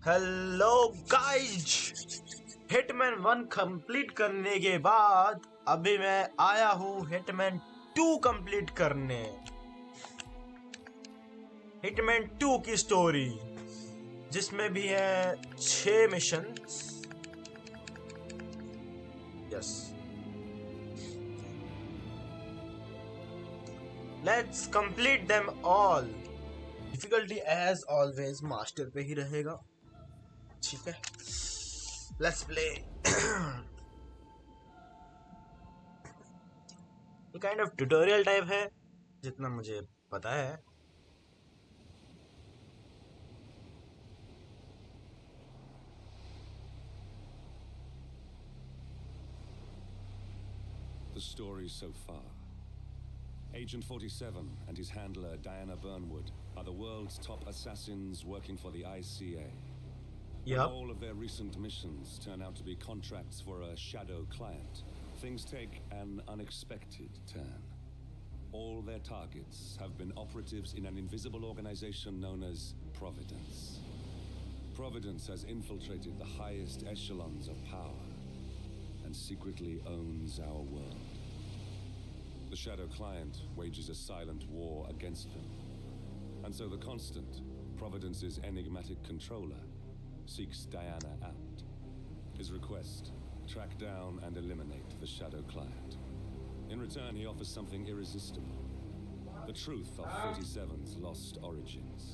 Hello guys, hitman 1 complete करने के बाद अभी मैं आया हूँ हिटमैन 2 कंप्लीट करने। हिटमैन 2 की स्टोरी जिसमें भी है 6 mission. Yes, let's complete them all. Difficulty as always master पे ही रहेगा, ठीक है। Let's play. ये काइंड ऑफ ट्यूटोरियल टाइप है जितना मुझे पता है। The story so far. Agent 47 and his handler Diana Burnwood are the world's top assassins working for the ICA. Yep. All of their recent missions turn out to be contracts for a shadow client. Things take an unexpected turn. All their targets have been operatives in an invisible organization known as Providence. Providence has infiltrated the highest echelons of power and secretly owns our world. The shadow client wages a silent war against them. And so the Constant, Providence's enigmatic controller, seeks Diana out. His request: track down and eliminate the shadow client. In return, he offers something irresistible: the truth of 47's lost origins.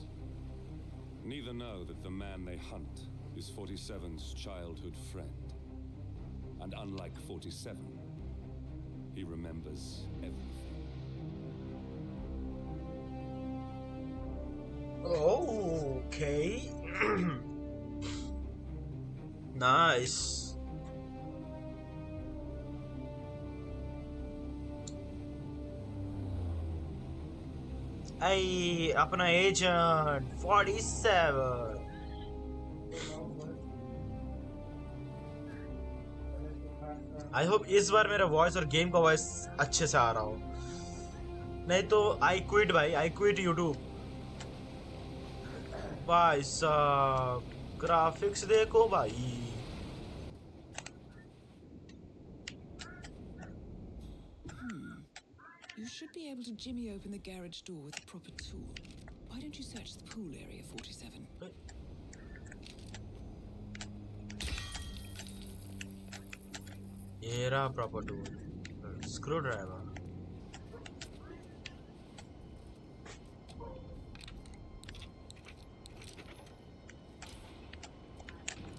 Neither know that the man they hunt is 47's childhood friend. And unlike 47, he remembers everything. Okay. Nice. अपना agent 47। I hope इस बार मेरा voice और game का voice अच्छे से आ रहा हो, नहीं तो आई क्विट भाई, आई क्विट यूट्यूब। भाई साहब ग्राफिक्स देखो भाई। You should be able to jimmy open the garage door with a proper tool. Why don't you search the pool area, 47? ये रहा प्रॉपर टूल, स्क्रू ड्राइवर।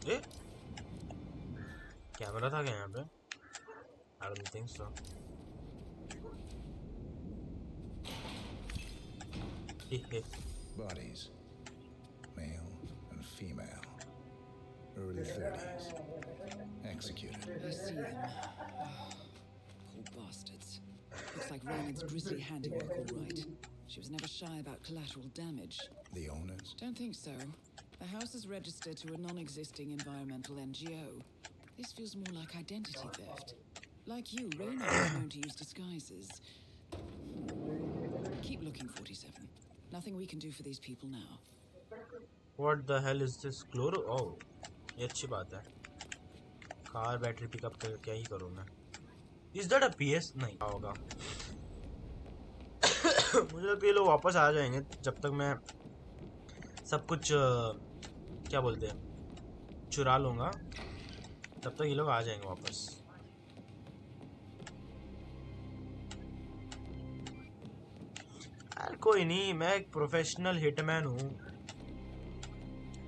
ये camera था क्या यहाँ पे? I don't think so. Bodies, male and female, early 30s, executed. I see them. Poor bastards. Looks like Raymond's grisly handiwork, all right. She was never shy about collateral damage. The owners? Don't think so. The house is registered to a non-existing environmental NGO. This feels more like identity theft. Like you, Raynard is known to use disguises. Keep looking, 47. Nothing we can do for these people now. What the hell is this? Chloro? Oh, ये अच्छी बात है। Car battery pickup कर क्या ही करूँ मैं? Is that a PS? नहीं होगा। मुझे लगता है ये लोग वापस आ जाएंगे जब तक मैं सब कुछ क्या बोलते हैं चुरा लूँगा, तब तक ये लोग आ जाएंगे वापस। यार कोई नहीं, मैं एक प्रोफेशनल हिटमैन हूँ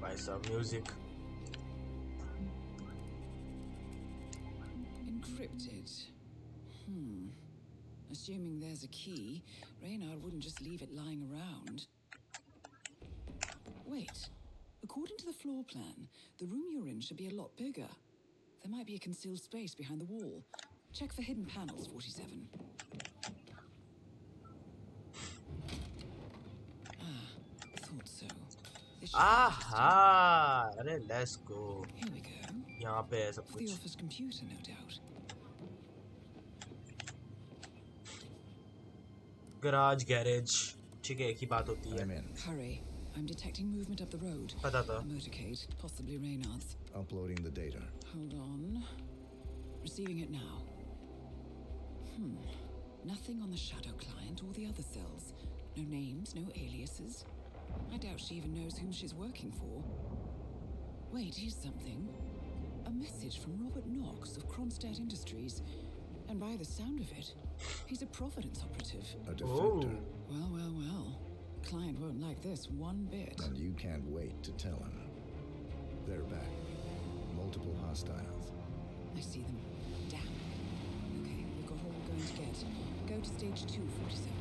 भाई साहब। Music Encrypted. Assuming there's a key, Raynard wouldn't just leave it lying around. Wait. According to the floor plan, the room you're in should be a lot bigger. There might be a concealed space behind the wall. Check for hidden panels, 47. Thought so. आहा, अरे let's go. Here we go. यहाँ पे है सब The कुछ। office computer, no doubt. Garage garage, ठीक है, एक ही बात होती है। I'm in. Hurry. I'm detecting movement up the road. पता था. A motorcade, possibly Reynard's. Uploading the data. Hold on. Receiving it now. Nothing on the shadow client or the other cells. No names, no aliases. I doubt she even knows whom she's working for. Wait, here's something. A message from Robert Knox of Kronstadt Industries. And by the sound of it, he's a Providence operative. A defector. Well, well, well. Client won't like this one bit. And you can't wait to tell him. They're back. Multiple hostiles. I see them. Damn. Okay, we've got all we're going to get. Go to stage 247.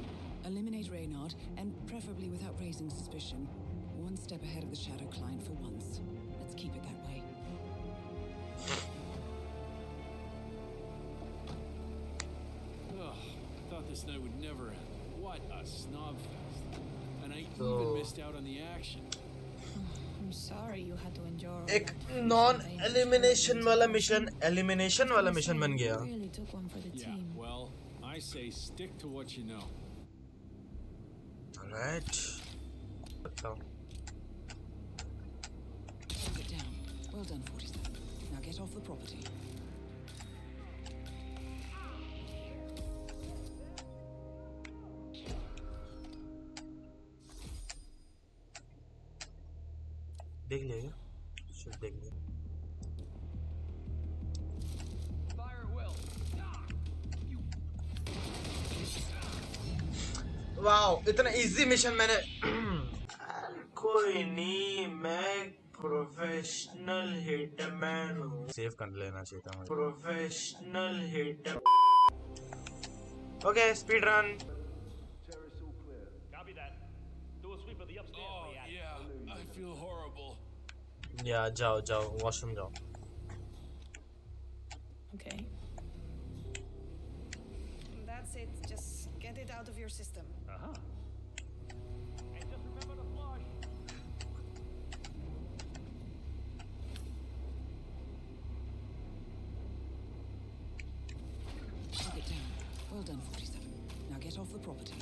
Eliminate Reynard, and preferably without raising suspicion. One step ahead of the shadow client for once. Let's keep it that way. Ugh, thought this night would never end. What a snobfest. And I even missed out on the action. I'm sorry you had to endure. एक non-elimination वाला mission, elimination वाला mission बन गया. Really took one for the Yeah, team. well, I say stick to what you know. Alright. बताओ. Sit down. Well done, 47. Now get off the property. देख लेगा. Should देख ले. वाओ, इतना इजी मिशन मैंने. कोई नहीं, मैं प्रोफेशनल हिटमैन हूँ. सेव कर लेना चाहिए था मुझे. Professional hitman. Okay, speed run. Copy that. Do a sweep of the upstairs. Oh, yeah, I feel horrible. या जाओ जाओ, वॉशरूम जाओ. Okay. That's it. Just get it out of your system. Uh-huh. And just remember to flush. Take it down. Well done, 47. Now get off the property.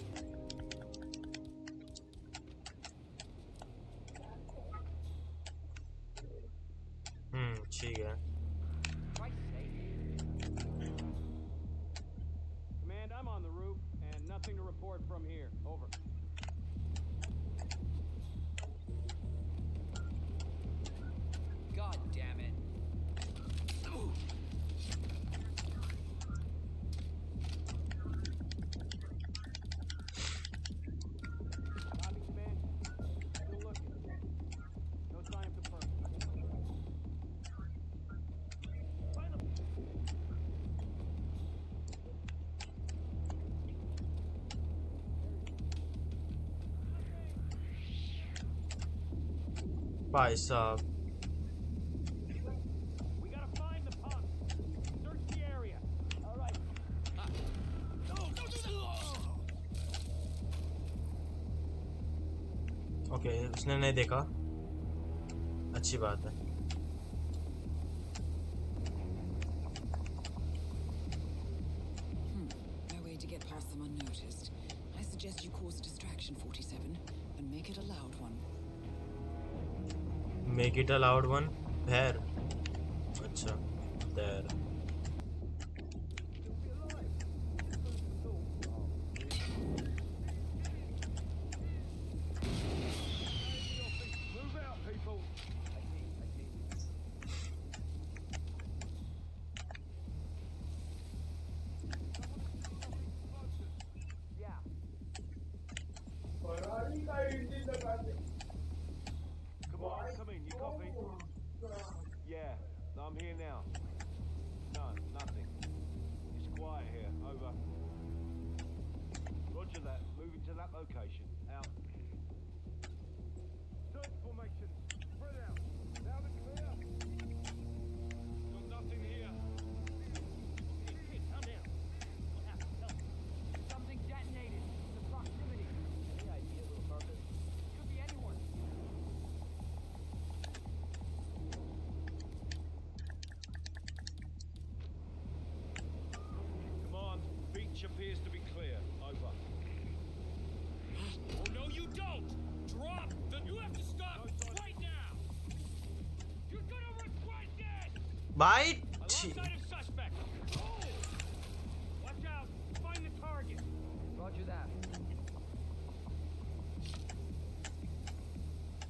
ठीक है. Command, I'm on the roof, and nothing to report from here. Over. God damn it. Copy, command. Still looking. No sign confirmed. Find them. भाई साहब. We gotta find the pump. Search the area. All right. Okay, उसने नहीं देखा. अच्छी बात है. No way to get past them unnoticed. I suggest you cause a distraction, 47, and make it a loud one. Make it a loud one. Where? अच्छा, there. Move out, people. Yeah. Come on, come in. You copy? Yeah, I'm here now. No, nothing. It's quiet here. Over. Roger that. Moving to that location. Out. Search formations. Spread out. Loud and clear. Got nothing here. Hey, calm down. What happened? Tell me. Something detonated in the proximity. Any idea, little purpose? Could be anyone. Command, beach appears to be clear. Over. Oh, no, you don't! Drop the... You have भाई Alongside a suspect. Oh! Watch out. Find the target. Roger that.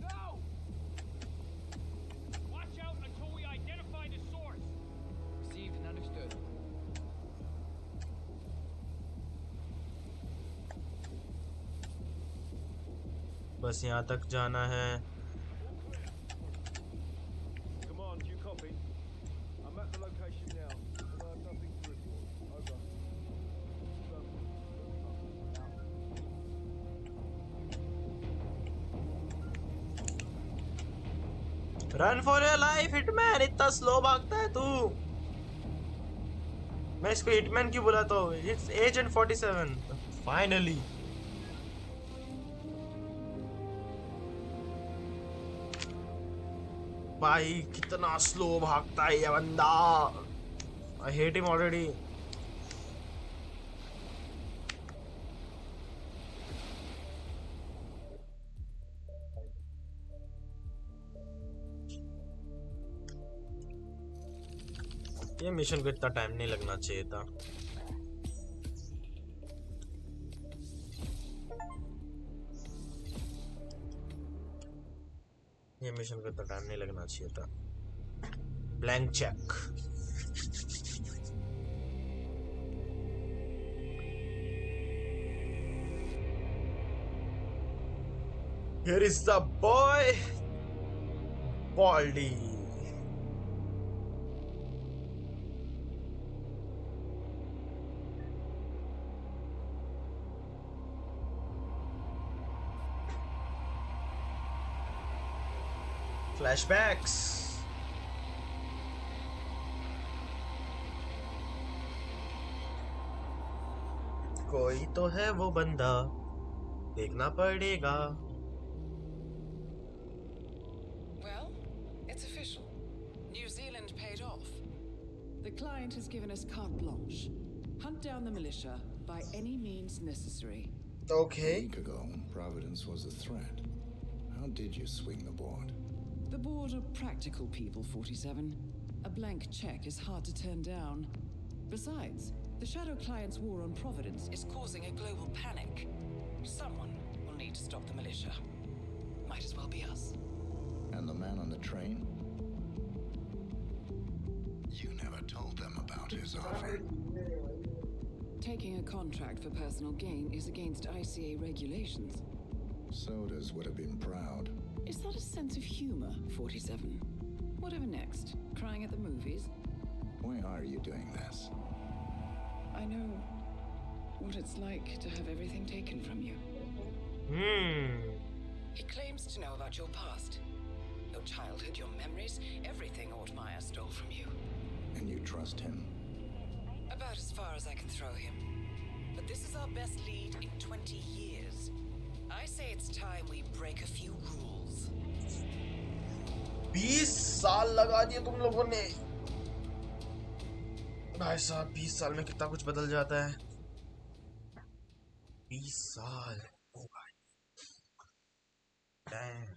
No! Watch out until we identify the source. Received and understood. बस यहाँ तक जाना है. Command, you copy? I'm at the location now. I have nothing to report. Run for your life, hitman. इतना slow भागता है तू. मैं इसको हिटमैन क्यों बुलाता हूँ? It's Agent 47. Finally. भाई कितना स्लो भागता है ये बंदा. I hate him already. ये मिशन को इतना टाइम नहीं लगना चाहिए था. ये मिशन को इतना टाइम नहीं लगना चाहिए था. Blank cheque. Here is the boy Baldy. Flashbacks. कोई तो है वो बंदा, देखना पड़ेगा. Well, it's official. New Zealand paid off. The client has given us carte blanche. Hunt down the militia by any means necessary. A Okay. week ago, Providence was a threat. How did you swing the board? The board are practical people, 47. A blank check is hard to turn down. Besides, the Shadow Client's war on Providence is causing a global panic. Someone will need to stop the militia. Might as well be us. And the man on the train? You never told them about his offer. Taking a contract for personal gain is against ICA regulations. Sodas would have been proud. Is that a sense of humor, 47? Whatever next? Crying at the movies? Why are you doing this? I know what it's like to have everything taken from you. He claims to know about your past. Your childhood, your memories, everything Ortmeyer stole from you. And you trust him? About as far as I can throw him. But this is our best lead in 20 years. I say it's time we break a few rules. 20 साल लगा दिए तुम लोगों ने. भाई साहब 20 साल में कितना कुछ बदल जाता है. 20 साल. ओ भाई. Damn.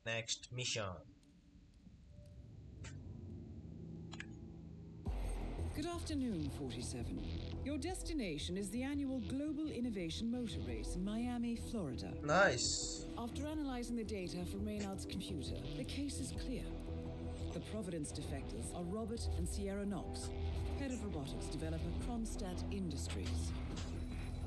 Next mission. Good afternoon, 47. Your destination is the annual Global Innovation Motor Race in Miami, Florida. Nice. After analyzing the data from Reynard's computer, the case is clear. The Providence defectors are Robert and Sierra Knox, head of robotics developer Kronstadt Industries.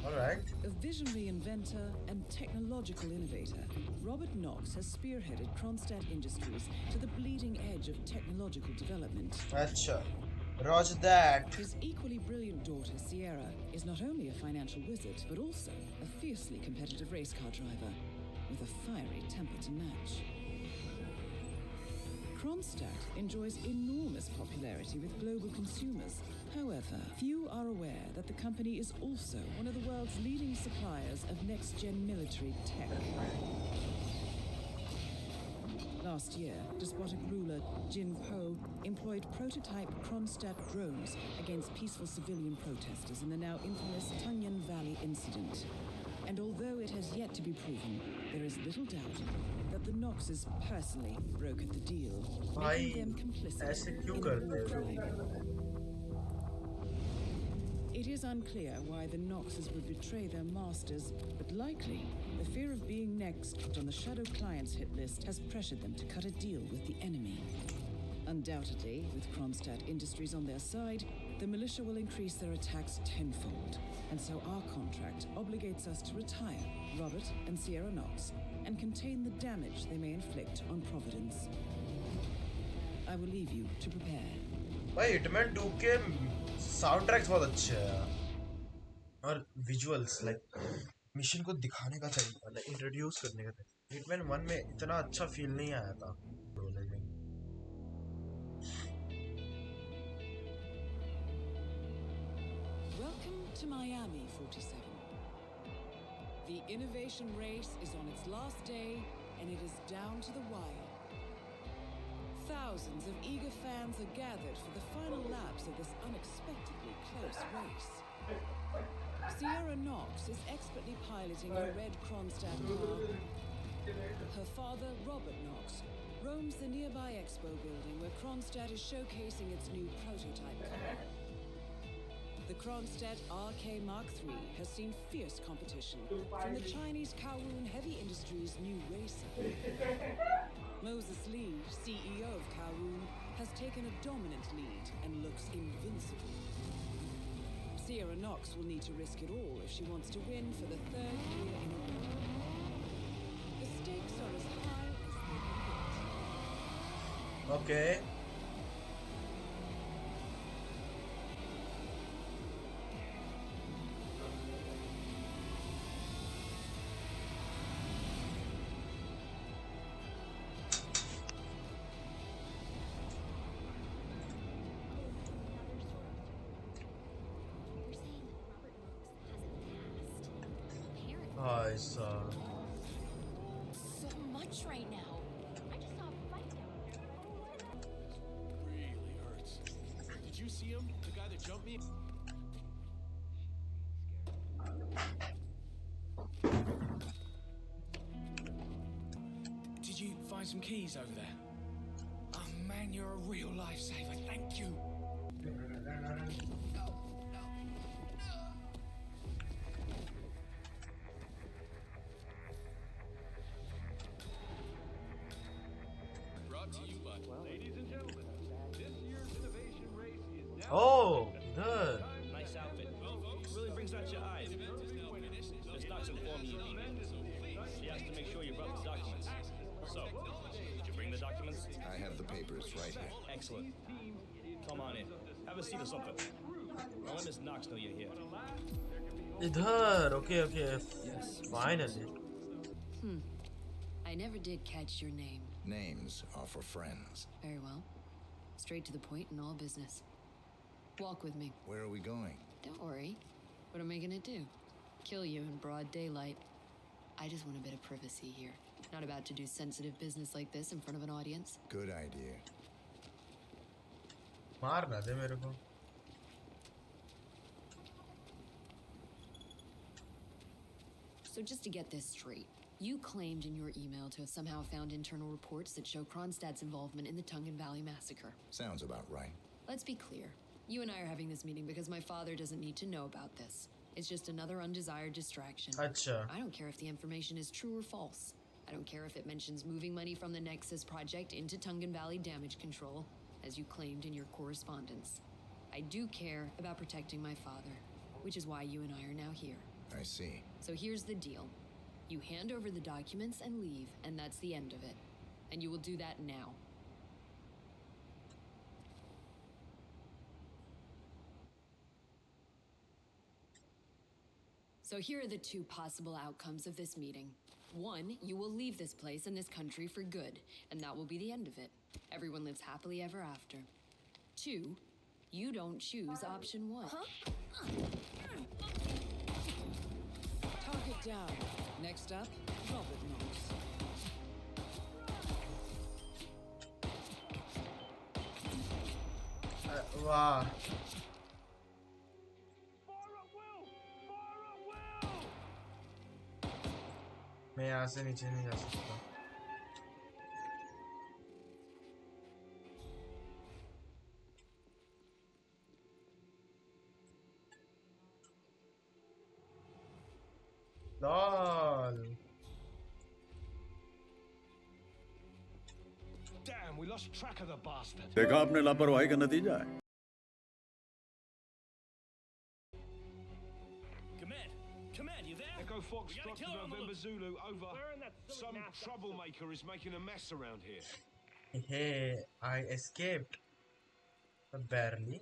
All right. A visionary inventor and technological innovator, Robert Knox has spearheaded Kronstadt Industries to the bleeding edge of technological development. Acha. Roger that. His equally brilliant daughter, Sierra, is not only a financial wizard, but also a fiercely competitive race car driver with a fiery temper to match. Kronstadt enjoys enormous popularity with global consumers. However, few are aware that the company is also one of the world's leading suppliers of next-gen military tech. Last year, despotic ruler Jin Po employed prototype Kronstadt drones against peaceful civilian protesters in the now infamous Tunyon Valley incident. And although it has yet to be proven, there is little doubt that the Knoxes personally brokered the deal, making them complicit ऐसे क्यों in a करते war हैं? crime. It is unclear why the Knoxes would betray their masters, but likely the fear of being next on the Shadow Clients hit list has pressured them to cut a deal with the enemy. Undoubtedly, with Kronstadt Industries on their side, the militia will increase their attacks tenfold, and so our contract obligates us to retire Robert and Sierra Knox and contain the damage they may inflict on Providence. I will leave you to prepare. भाई hitman 2 के sound tracks बहुत अच्छे हैं और visuals like mission को दिखाने का तरीका लाइक इंट्रोड्यूस करने का तरीका हिटमैन 1 में इतना अच्छा फील नहीं आया था रोले में. Welcome to Miami, 47. The innovation race is on its last day, and it is down to the wire. Thousands of eager fans are gathered for the final laps of this unexpectedly close race. Sierra Knox is expertly piloting her red Kronstadt car. Her father, Robert Knox, roams the nearby expo building where Kronstadt is showcasing its new prototype car. The Kronstadt RK Mark III has seen fierce competition from the Chinese Kowloon Heavy Industries' new racer. Moses Lee, CEO of Kowloon, has taken a dominant lead and looks invincible. Sierra Knox will need to risk it all if she wants to win for the 3rd year in a row. The stakes are as high as they can get. Okay. I saw. So much right now. I just saw a fight down there. Really hurts. Did you see him? The guy that jumped me? Did you find some keys over there? Oh man, you're a real lifesaver. Thank you. Brought to you by Ladies and gentlemen, this year's innovation race is now. Oh, good. Nice outfit. Really brings out your eyes. Miss Knox informed me you need it. She asked to make sure you brought the documents. So, did you bring the documents? I have the papers right here. Excellent. Come on in. Have a seat or something. I'll let Miss Knox know you're here. इधर. Okay, okay. Yes. Finally. I never did catch your name. Names are for friends. Very well. Straight to the point in all business. Walk with me. Where are we going? Don't worry. What am I gonna do? Kill you in broad daylight. I just want a bit of privacy here. Not about to do sensitive business like this in front of an audience. Good idea. मार ना दे मेरे को. So just to get this straight, you claimed in your email to have somehow found internal reports that show Kronstadt's involvement in the Tungan Valley massacre. Sounds about right. Let's be clear. You and I are having this meeting because my father doesn't need to know about this. It's just another undesired distraction. अच्छा. I don't care if the information is true or false. I don't care if it mentions moving money from the Nexus project into Tungan Valley damage control, as you claimed in your correspondence. I do care about protecting my father, which is why you and I are now here. I see. So here's the deal. You hand over the documents and leave, and that's the end of it. And you will do that now. So here are the two possible outcomes of this meeting. One, you will leave this place and this country for good, and that will be the end of it. Everyone lives happily ever after. Two, you don't choose option one. Target down. Next up, Robert Knox. वाह. Fire at will! Fire at will! मैं यहाँ से नीचे नहीं जा सकता। Lol. Damn, we lost track of the bastard. देखा आपने लापरवाही का नतीजा है। Command, you there? Echo Fox, drop to November Zulu, over. Some troublemaker is making a mess around here. Hey, I escaped. Barely.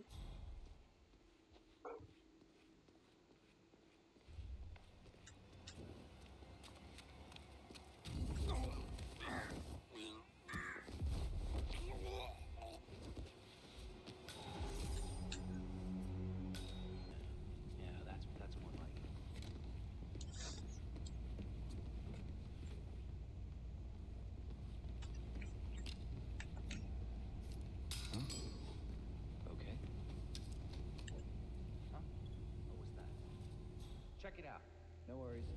Check it out. No worries.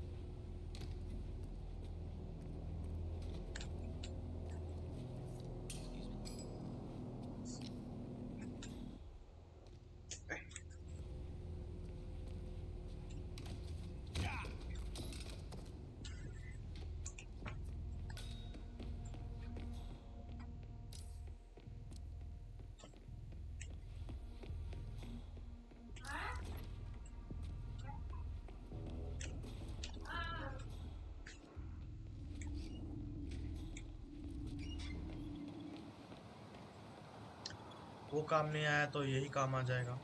वो काम नहीं आया तो यही काम आ जाएगा।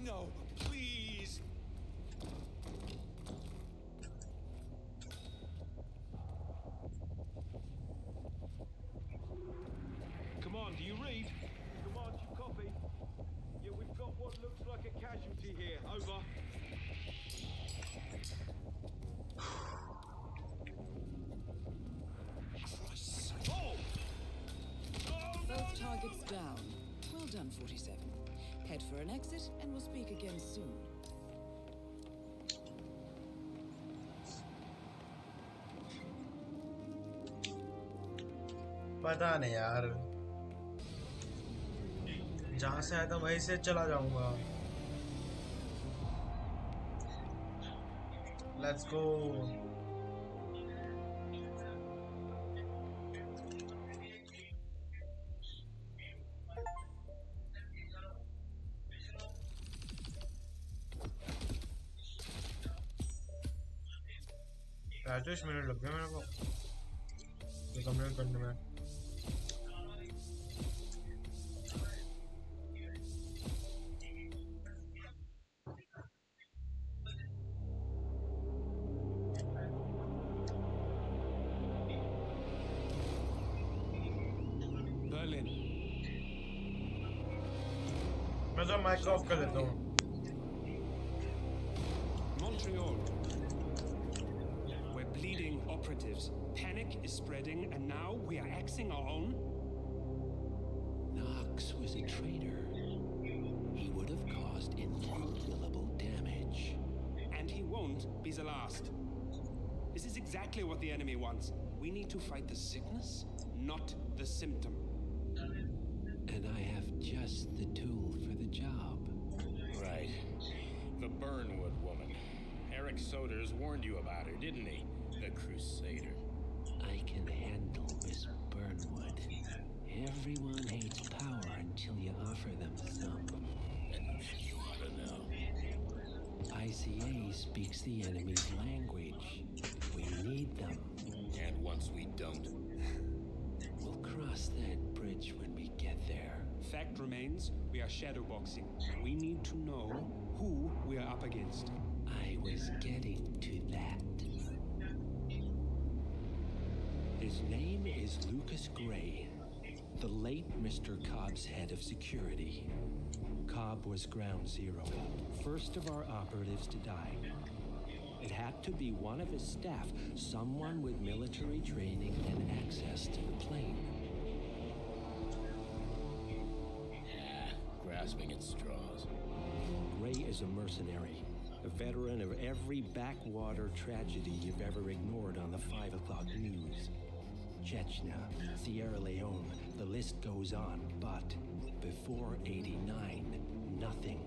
No, please. Command, do you read? Command, you copy? Yeah, we've got what looks like a casualty here. Over. Both targets down. Well done, 47. Head for an exit, and we'll speak again soon. पता नहीं यार, जहाँ से आया था वहीं से चला जाऊंगा। Let's go. पैंतीस मिनट लग गए मेरे को ये कंप्लीट करने में। Berlin. मैं तो माइक ऑफ कर देता हूँ। Montreal. We're bleeding operatives. Panic is spreading, and now we are axing our own? Knox was a traitor. He would have caused incalculable damage. And he won't be the last. This is exactly what the enemy wants. We need to fight the sickness, not the symptom. And I have just the tool for the job. Right. The Burnwood woman. Eric Soders warned you about her, didn't he? The Crusader. I can handle Miss Burnwood. Everyone hates power until you offer them some. You ought to know. ICA speaks the enemy's language. We need them. And once we don't, we'll cross that bridge when we get there. Fact remains, we are shadowboxing. We need to know who we are up against. I was getting to that. His name is Lucas Gray, the late Mr. Cobb's head of security. Cobb was ground zero, first of our operatives to die. It had to be one of his staff, someone with military training and access to the plane. Grasping at straws. Gray is a mercenary, a veteran of every backwater tragedy you've ever ignored on the 5 o'clock news. Chechnya, Sierra Leone, the list goes on, but before 89, nothing.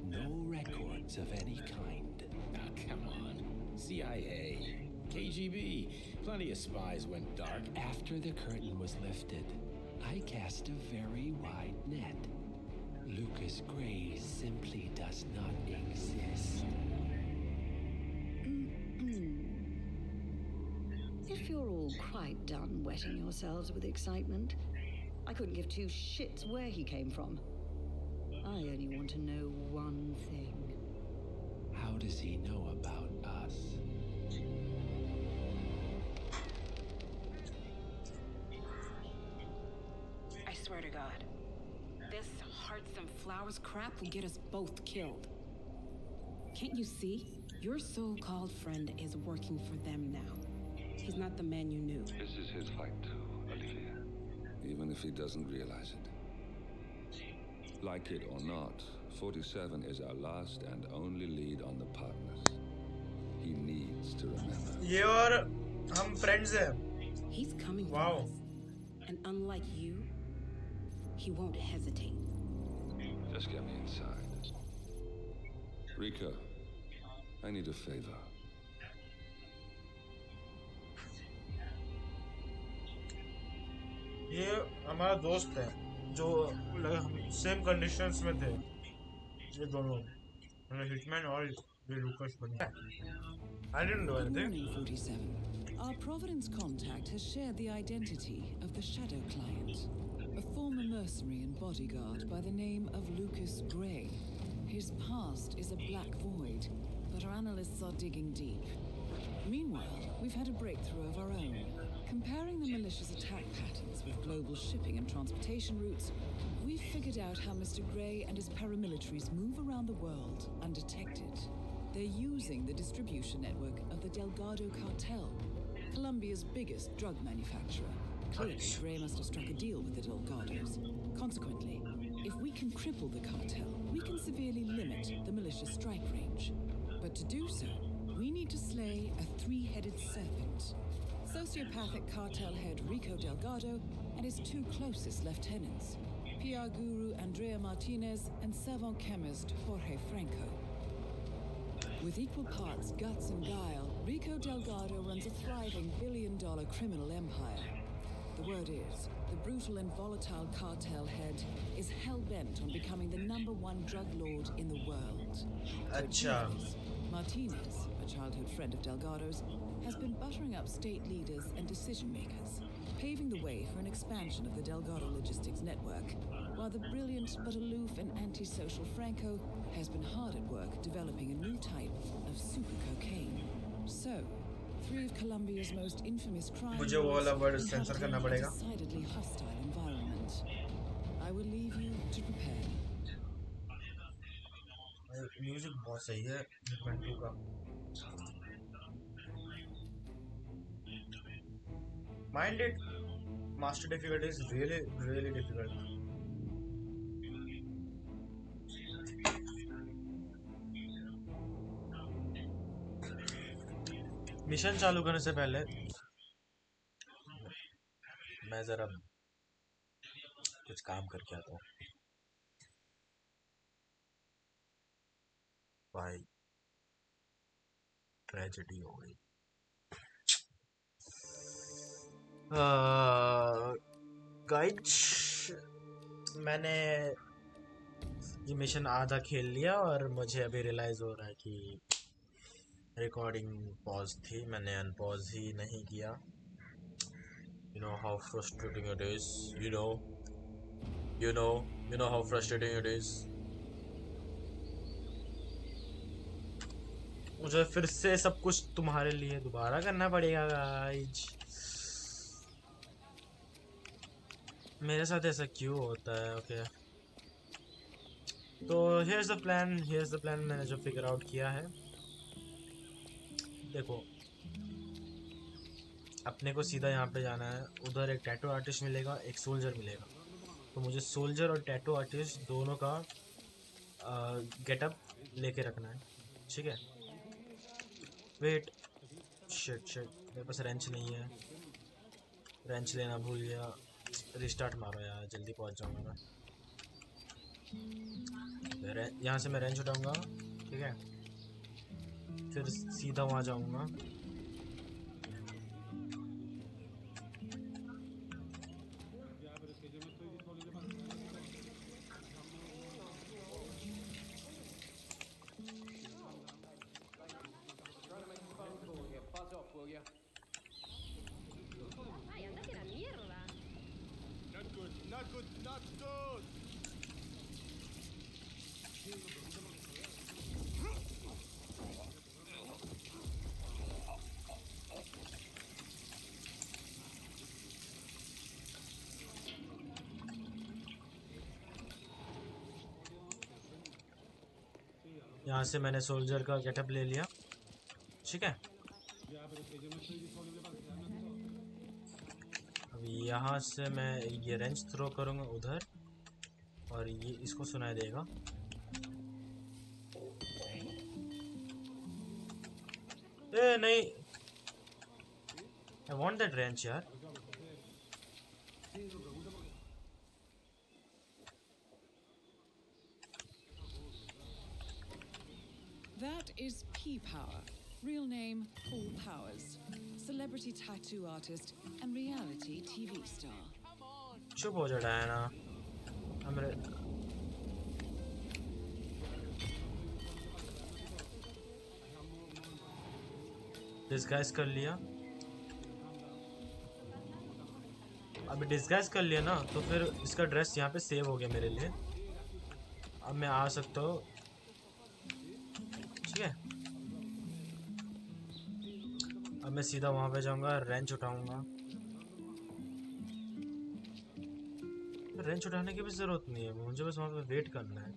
No records of any kind. Ah, come on. CIA, KGB, plenty of spies went dark. After the curtain was lifted, I cast a very wide net. Lucas Gray simply does not exist. If you're all quite done wetting yourselves with excitement, I couldn't give two shits where he came from. I only want to know one thing. How does he know about us? I swear to God, this hearts and flowers crap will get us both killed. Can't you see? Your so-called friend is working for them now. He's not the man you knew. This is his fight too, Olivia. Even if he doesn't realize it. Like it or not, 47 is our last and only lead on the partners. He needs to remember. ये और हम friends हैं. He's coming for Wow. us. And unlike you, he won't hesitate. Just get me inside. Rico, I need a favor. ये हमारा दोस्त है जो same conditions में थे. ये दोनों हिटमैन और ये लूकस बने. I didn't do Good anything. morning, 47. Our Providence contact has shared the identity of the Shadow Client, a former mercenary and bodyguard by the name of Lucas Gray. His past is a black void, but our analysts are digging deep. Meanwhile, we've had a breakthrough of our own. Comparing the malicious attack patterns with global shipping and transportation routes, we've figured out how Mr. Gray and his paramilitaries move around the world undetected. They're using the distribution network of the Delgado cartel, Colombia's biggest drug manufacturer. Clearly, Gray must have struck a deal with the Delgados. Consequently, if we can cripple the cartel, we can severely limit the militia's strike range. But to do so, we need to slay a three-headed serpent. Sociopathic cartel head Rico Delgado and his two closest lieutenants, PR guru Andrea Martinez and savant chemist Jorge Franco. With equal parts guts and guile, Rico Delgado runs a thriving billion-dollar criminal empire. The word is, the brutal and volatile cartel head is hell-bent on becoming the #1 drug lord in the world. Acha. Martinez, a childhood friend of Delgado's, has been buttering up state leaders and decision-makers, paving the way for an expansion of the Delgado logistics network, while the brilliant but aloof and antisocial Franco has been hard at work developing a new type of super cocaine. So, three of Colombia's most infamous crime मुझे वो वाला word lords censor करना inhabit a पड़ेगा. decidedly hostile environment. I will leave you to prepare. Music बहुत सही है hitman 2 का. Mind it, master difficulty is really difficult. Mission चालू करने से पहले मैं जरा कुछ काम करके आता हूँ. भाई ट्रेजेडी हो गई. गाइज, मैंने ये मिशन आधा खेल लिया और मुझे अभी रियलाइज हो रहा है कि रिकॉर्डिंग पॉज थी. मैंने अनपॉज ही नहीं किया. You know how frustrating it is. You know how frustrating it is. मुझे फिर से सब कुछ तुम्हारे लिए दोबारा करना पड़ेगा गाइज. मेरे साथ ऐसा क्यों होता है? ओके, तो here's the plan. मैंने जो फिगर आउट किया है, देखो, अपने को सीधा यहाँ पे जाना है, उधर एक टैटू आर्टिस्ट मिलेगा, एक सोल्जर मिलेगा। तो मुझे सोल्जर और टैटू आर्टिस्ट दोनों का गेटअप लेके रखना है, ठीक है। वेट, शिट शिट, मेरे पास रेंच नहीं है, रेंच लेना भूल गया। रिस्टार्ट मारो यार, जल्दी पहुंच जाऊंगा मैं। यहाँ से मैं रेंच उठाऊंगा, ठीक है, फिर सीधा वहाँ जाऊंगा। Buzz off, will ya? Ay, andate a la mierda. Not good, not good, not good! यहाँ से मैंने सोल्जर का गेटअप ले लिया, ठीक है। अब यहाँ से मैं ये रेंच थ्रो करूँगा उधर, और ये इसको सुनाई देगा। ए नहीं, आई वांट दैट रेंच यार। That is P-Power. Real name, Paul Powers. Celebrity tattoo artist and reality TV star. चुप हो जा डायना, हमरे डिस्गाइज कर लिया। अभी डिस्गाइज कर लिया ना, तो फिर इसका ड्रेस यहाँ पे सेव हो गया मेरे लिए। अब मैं आ सकता हूँ, ठीक है। अब मैं सीधा वहाँ पे जाऊँगा, रेंच उठाऊँगा। रेंच उठाने की भी ज़रूरत नहीं है, मुझे बस वहाँ पे वेट करना है।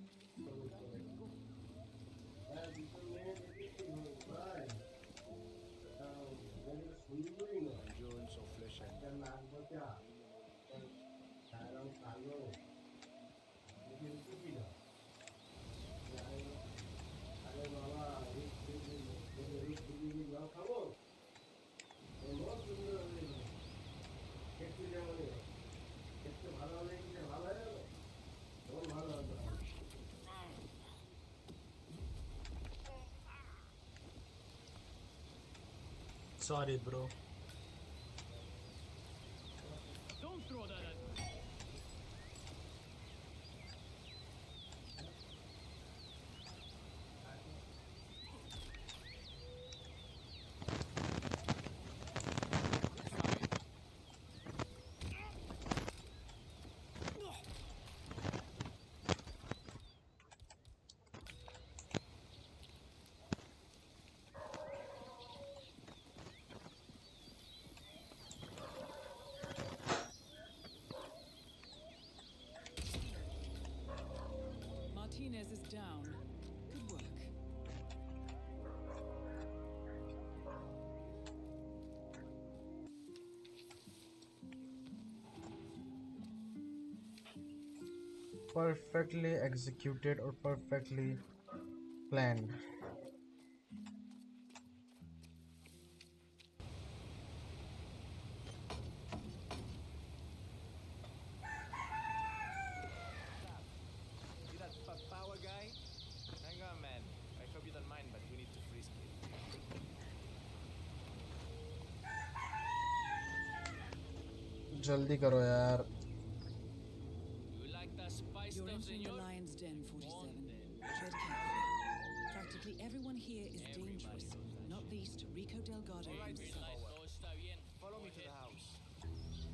Sorry, bro. Don't throw that at me! Martinez is down. Good work. Perfectly executed or perfectly planned. See that power guy? Hang on, man. I hope you don't mind, but we need to frisk him. जल्दी करो यार। You like that spice You're stuff, entering the senor? Lion's Den, 47. Tread carefully. Practically everyone here is dangerous, not least Rico Delgado himself. Follow me to the house.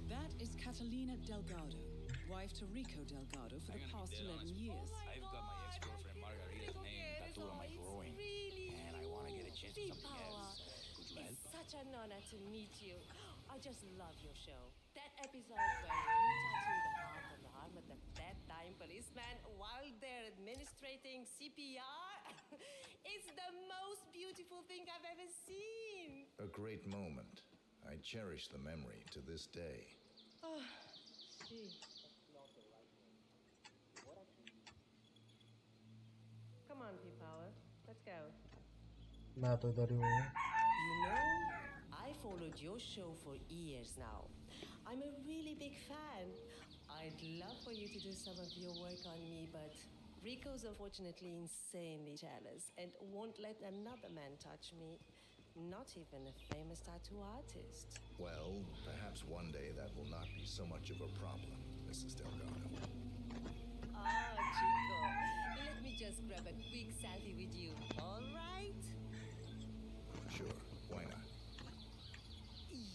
That is Catalina Delgado, wife to Rico Delgado for the past 11 years. I've got my ex-girlfriend Margarita's name tattooed on my groin. And I want to get a chance at something else. Could you help? Such an honor to meet you. I just love your show. That episode where you tattoo the heart on the heart at the bedtime policeman while they're administrating CPR. It's the most beautiful thing I've ever seen. A great moment. I cherish the memory to this day. Oh, gee. Come on, P-Power. Let's go. मैं तो इधर ही हूँ. You know, I followed your show for years now. I'm a really big fan. I'd love for you to do some of your work on me, but Rico's unfortunately insanely jealous and won't let another man touch me. Not even a famous tattoo artist. Well, perhaps one day that will not be so much of a problem, Mrs. Delgado. Ah, Chico. Let me just grab a quick selfie with you, all right? Sure, why not?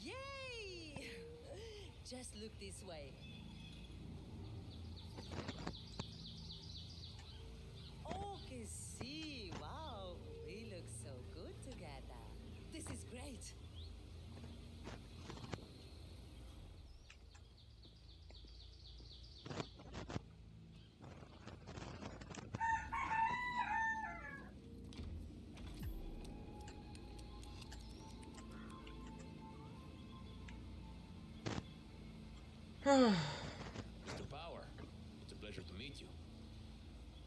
Yay! Just look this way. Oh, que sí! Wow, we look so good together. This is great. Mr. Power, it's a pleasure to meet you.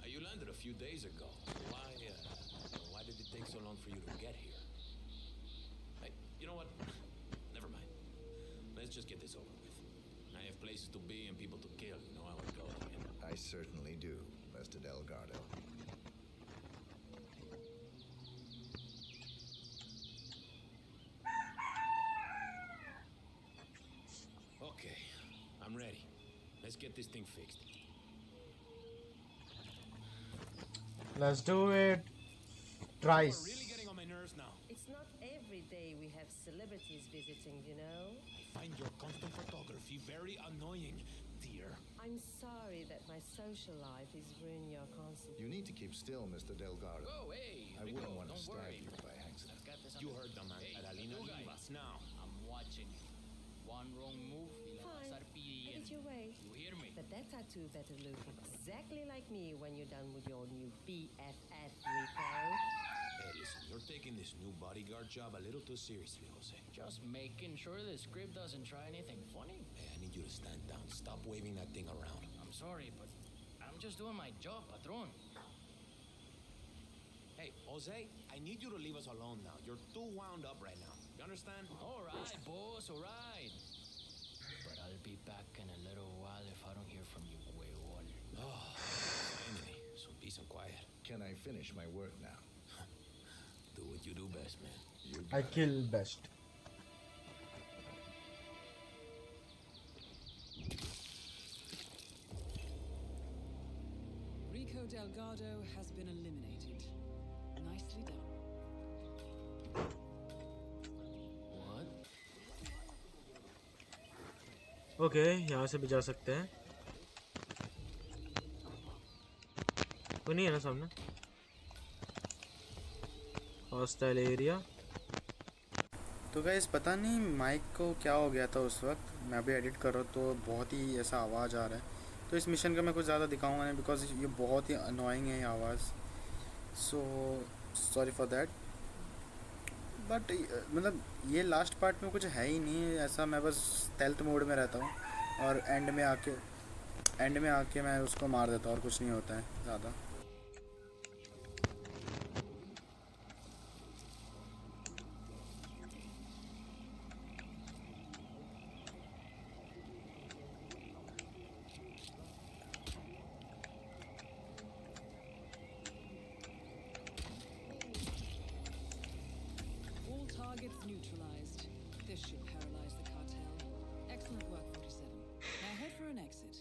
You landed a few days ago. Why did it take so long for you to get here? Hey, you know what? Never mind. Let's just get this over with. I have places to be and people to kill. You know how it goes. I certainly do, Mr. Delgado. Okay, I'm ready. Let's get this thing fixed. Let's do it. Twice. You're really getting on my nerves now. It's not every day we have celebrities visiting, you know? I find your constant photography very annoying, dear. I'm sorry that my social life is ruining your concert. You need to keep still, Mr. Delgado. Oh, hey, I Rico, wouldn't want to don't stab worry. you by accident. You heard the man. Adalina, leave us now. I'm watching. One wrong move, y la vas a estar Fine. Get your way. You hear me? But that tattoo better look exactly like me when you're done with your new BFF, Rico. Hey, listen, you're taking this new bodyguard job a little too seriously, Jose. Just making sure the script doesn't try anything funny. Hey, I need you to stand down. Stop waving that thing around. I'm sorry, but I'm just doing my job, patron. Hey, Jose, I need you to leave us alone now. You're too wound up right now. You understand? All right, boss, all right. But I'll be back in a little while if I don't hear from you, huevón. Oh, finally. Some peace and quiet. Can I finish my work now? Do what you do best, man. I kill best. Rico Delgado has been eliminated. Nicely done. Okay यहाँ से भी जा सकते हैं. कोई नहीं है ना सामने. Hostile area. तो गाइस पता नहीं माइक को क्या हो गया था उस वक्त. मैं अभी एडिट कर रहा हूँ तो बहुत ही ऐसा आवाज़ आ रहा है. तो इस मिशन का मैं कुछ ज़्यादा दिखाऊंगा नहीं बिकॉज ये बहुत ही अनोइंग है ये आवाज़. So sorry for that. But मतलब ये लास्ट पार्ट में कुछ है ही नहीं ऐसा. मैं बस स्टेल्थ मोड में रहता हूँ और एंड में आके मैं उसको मार देता हूँ और कुछ नहीं होता है ज़्यादा. All targets neutralized. This should paralyze the cartel. Excellent work, 47. Now head for an exit.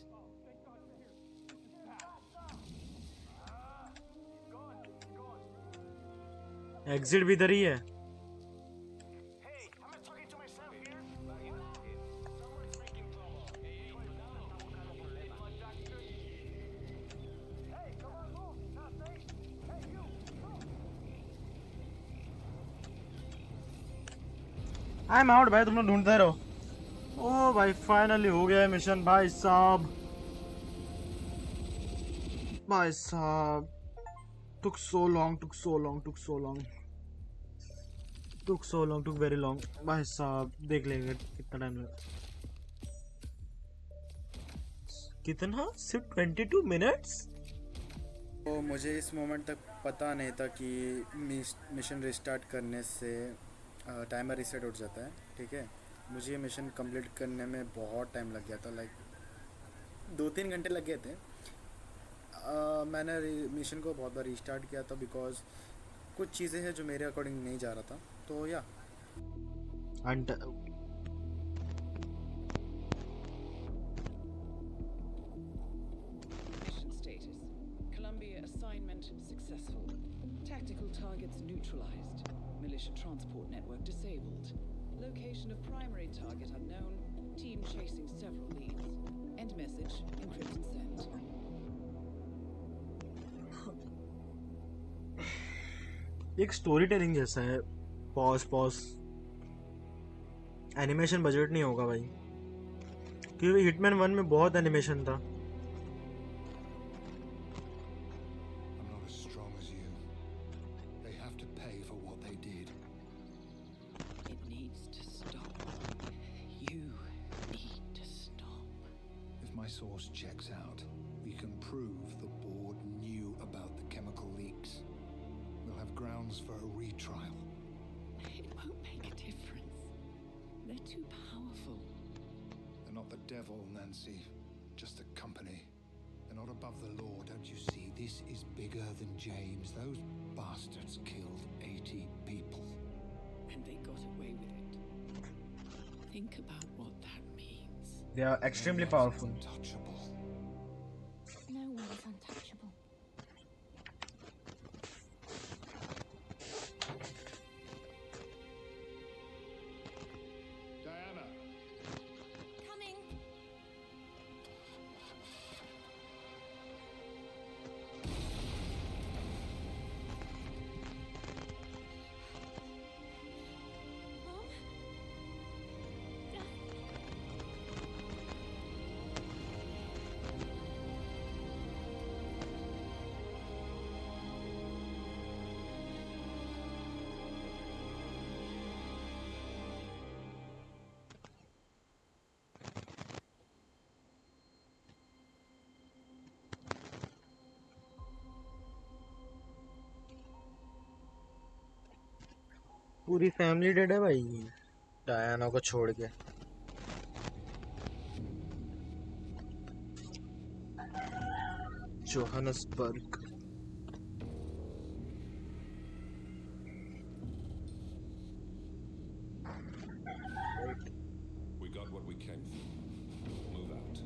Exit भी इधर ही है. आई एम आउट भाई. तुम लोग ढूंढते रहो. ओ भाई फाइनली हो गया मिशन भाई साहब. भाई साहब took so long, took so long, took so long, took so long, took very long. भाई साहब देख लेंगे कितना टाइम लगा. कितना? सिर्फ 22 minutes? तो मुझे इस मोमेंट तक पता नहीं था कि मिशन रिस्टार्ट करने से टाइमर रीसेट उठ जाता है. ठीक है, मुझे ये मिशन कंप्लीट करने में बहुत टाइम लग गया था. लाइक 2-3 घंटे लग गए थे. मैंने मिशन को बहुत बार रीस्टार्ट किया था बिकॉज कुछ चीज़ें हैं जो मेरे अकॉर्डिंग नहीं जा रहा था. तो या Mission status. Columbia assignment successful. Tactical targets neutralized. Militia transport network disabled. Location of primary target unknown. Team chasing several leads. End message. Encrypt and send. एक स्टोरी टेलिंग जैसा है. Pause pause. एनिमेशन बजट नहीं होगा भाई, क्योंकि hitman 1 में बहुत animation था. I'm not as strong as you. They have to pay for what they did. It needs to stop. You need to stop. If my source checks out, we can prove the board knew about the chemical leaks. We'll have grounds for a retrial. It won't make a difference. They're too powerful. They're not the devil, Nancy. Just a company. They're not above the law, don't you see? This is bigger than James. Those bastards killed 80 people. And they got away with it. Think about what that means. They are extremely powerful. Untouchable. No one's untouchable. Diana! Coming. Mom? Dad? पूरी family dead है भाई Diana को छोड़ के. Johannesburg. We got what we came for. Move out.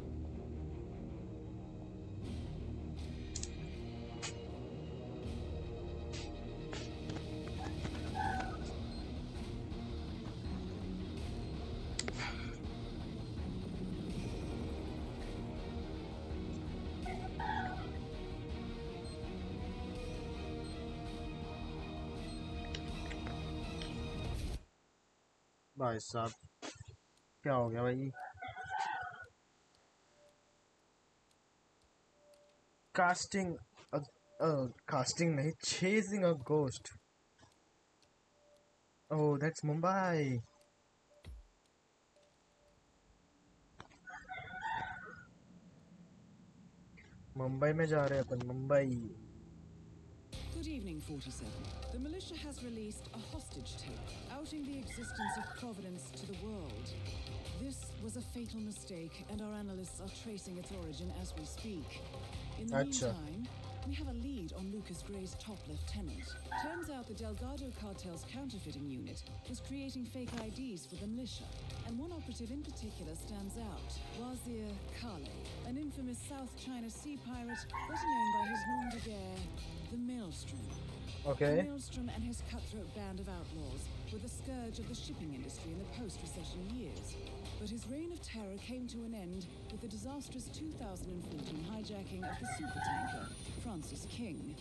भाई साहब क्या हो गया भाई? कास्टिंग कास्टिंग नहीं, chasing a ghost. Oh that's Mumbai. Mumbai में जा रहे हैं अपन. Mumbai. Good evening, 47. The militia has released a hostage tape outing the existence of Providence to the world. This was a fatal mistake, and our analysts are tracing its origin as we speak. In the Acha. meantime, we have a lead on Lucas Gray's top lieutenant. Turns out the Delgado cartel's counterfeiting unit was creating fake IDs for the militia, and one operative in particular stands out: Wazir Kale, an infamous South China sea pirate better known by his nom de guerre, the Maelstrom. Okay. The Maelstrom and his cutthroat band of outlaws were the scourge of the shipping industry in the post-recession years. But his reign of terror came to an end with the disastrous 2014 hijacking of the supertanker, Francis King.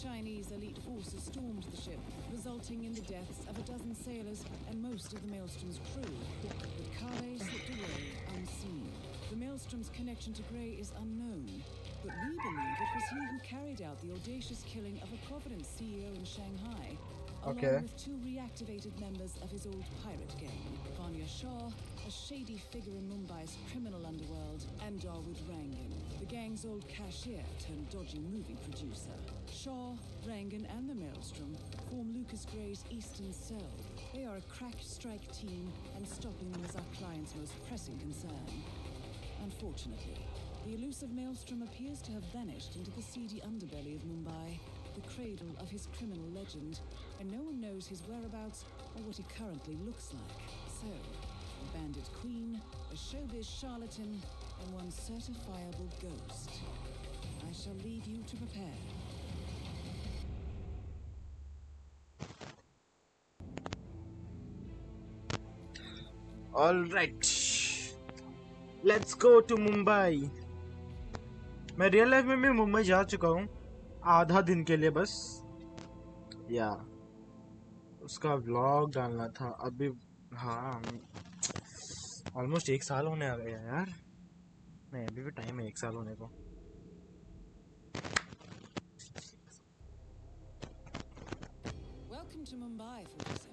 Chinese elite forces stormed the ship, resulting in the deaths of a dozen sailors and most of the Maelstrom's crew. But Kale slipped away unseen. The Maelstrom's connection to Grey is unknown, but we believe it was he who carried out the audacious killing of a Providence CEO in Shanghai, Okay. along with 2 reactivated members of his old pirate gang, Vanya Shah, a shady figure in Mumbai's criminal underworld, and Dawood Rangan, the gang's old cashier turned dodgy movie producer. Shah, Rangan, and the Maelstrom form Lucas Gray's Eastern Cell. They are a crack strike team, and stopping them is our client's most pressing concern. Unfortunately, the elusive Maelstrom appears to have vanished into the seedy underbelly of Mumbai, the cradle of his criminal legend, and no one knows his whereabouts or what he currently looks like. So, a bandit queen, a showbiz charlatan, and one certifiable ghost. I shall leave you to prepare. All right. Let's go to Mumbai. मैं real life में भी मुंबई जा चुका हूँ आधा दिन के लिए बस या उसका व्लॉग डालना था अभी हाँ ऑलमोस्ट 1 साल होने आ गया यार नहीं अभी भी टाइम है 1 साल होने को Welcome to Mumbai, 47.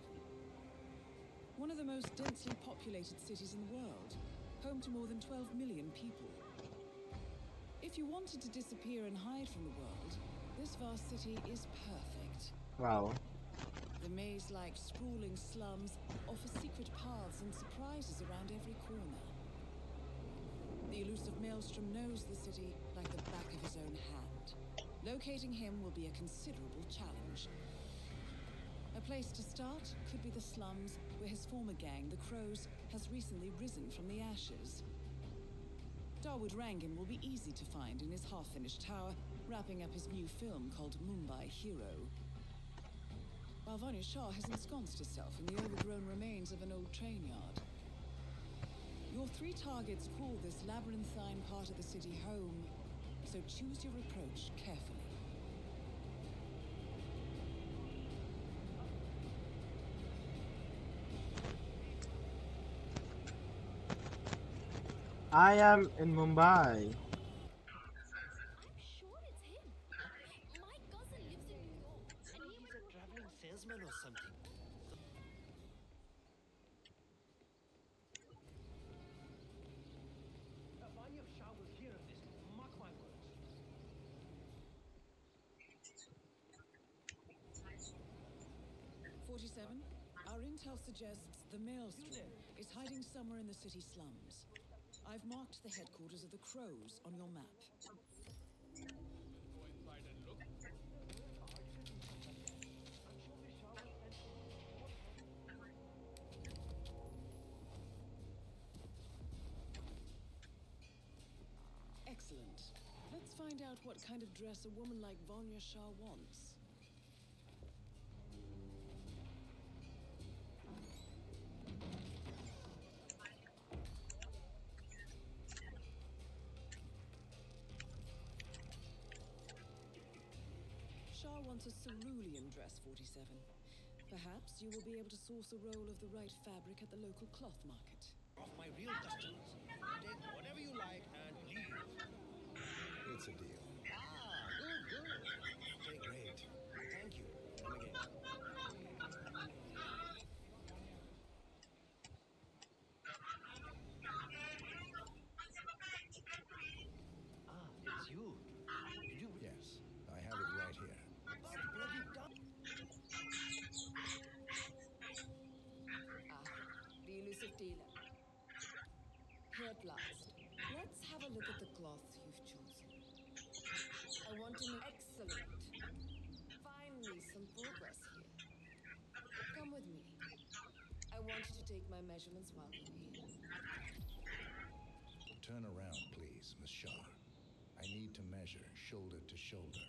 One of the most densely populated cities in the world, home to more than 12 million people. If you wanted to disappear and hide from the world, this vast city is perfect. Wow. The maze-like sprawling slums offer secret paths and surprises around every corner. The elusive Maelstrom knows the city like the back of his own hand. Locating him will be a considerable challenge. A place to start could be the slums where his former gang, the Crows, has recently risen from the ashes. Dawood Rangan will be easy to find in his half-finished tower, wrapping up his new film called Mumbai Hero. While Vanya Shah has ensconced herself in the overgrown remains of an old train yard. Your 3 targets call this labyrinthine part of the city home, so choose your approach carefully. I am in Mumbai. I'm sure it's him. My cousin lives in New York, and he went to a Traveling salesman or something. Vanya Shah will hear of this. Mark my words. 47. Our intel suggests the Maelstrom is hiding somewhere in the city slums. I've marked the headquarters of the Crows on your map. Go inside and look. Excellent. Let's find out what kind of dress a woman like Vanya Shah wants. Shah wants a cerulean dress, 47. Perhaps you will be able to source a roll of the right fabric at the local cloth market. Of my real customers. Take whatever you like and leave. It's a deal. Ah, good. Okay, great. Thank you. Come again. Ah, it's you. Did you? Yes, I have it right here. But bloody dumb. Ah, the elusive dealer. Here at last. Let's have a look at the cloth you've chosen. I want to make excellent. Finally, some progress here. Come with me. I want you to take my measurements while we're here. Turn around, please, Miss Shah. I need to measure shoulder to shoulder.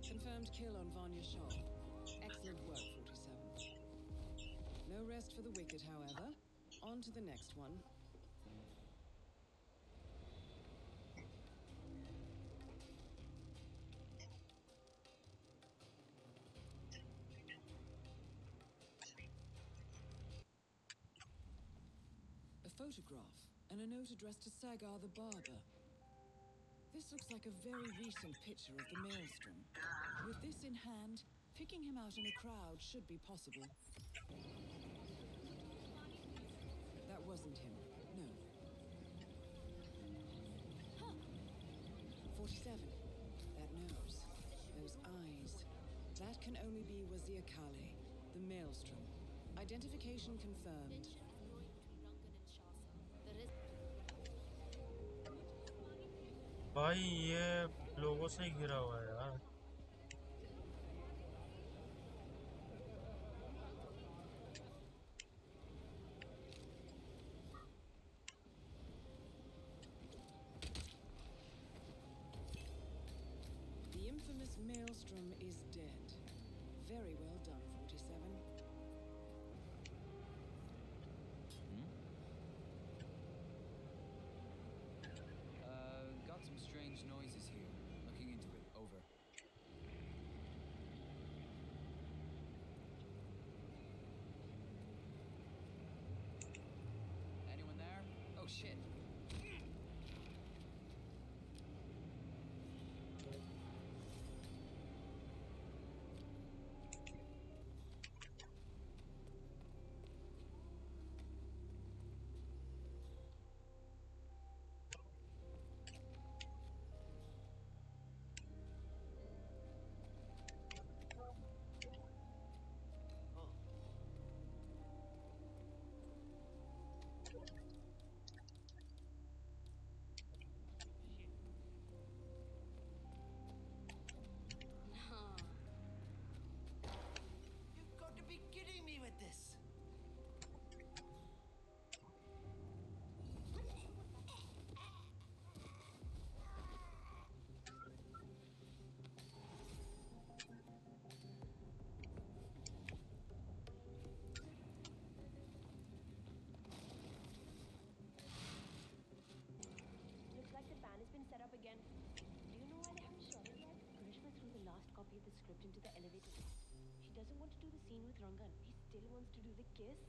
Confirmed kill on Vanya Shah. Excellent work, 47. No rest for the wicked, however. On to the next one. photograph and a note addressed to Sagar the barber. This looks like a very recent picture of the Maelstrom. With this in hand, picking him out in a crowd should be possible. That wasn't him, no. 47. That nose. Those eyes. That can only be Wazir Kale, the Maelstrom. Identification confirmed. भाई ये लोगों से घिरा हुआ है यार. The infamous Maelstrom is dead. Very well done, 47. Got some strange noises here. Looking into it. Over. Anyone there? Oh shit. You've got to be kidding me with this. Looks like the ban has been set up again. Do you know why they haven't shot it yet? Karishma threw the last copy of the script into the elevator. She doesn't want to do the scene with Rangan. He still wants to do the kiss.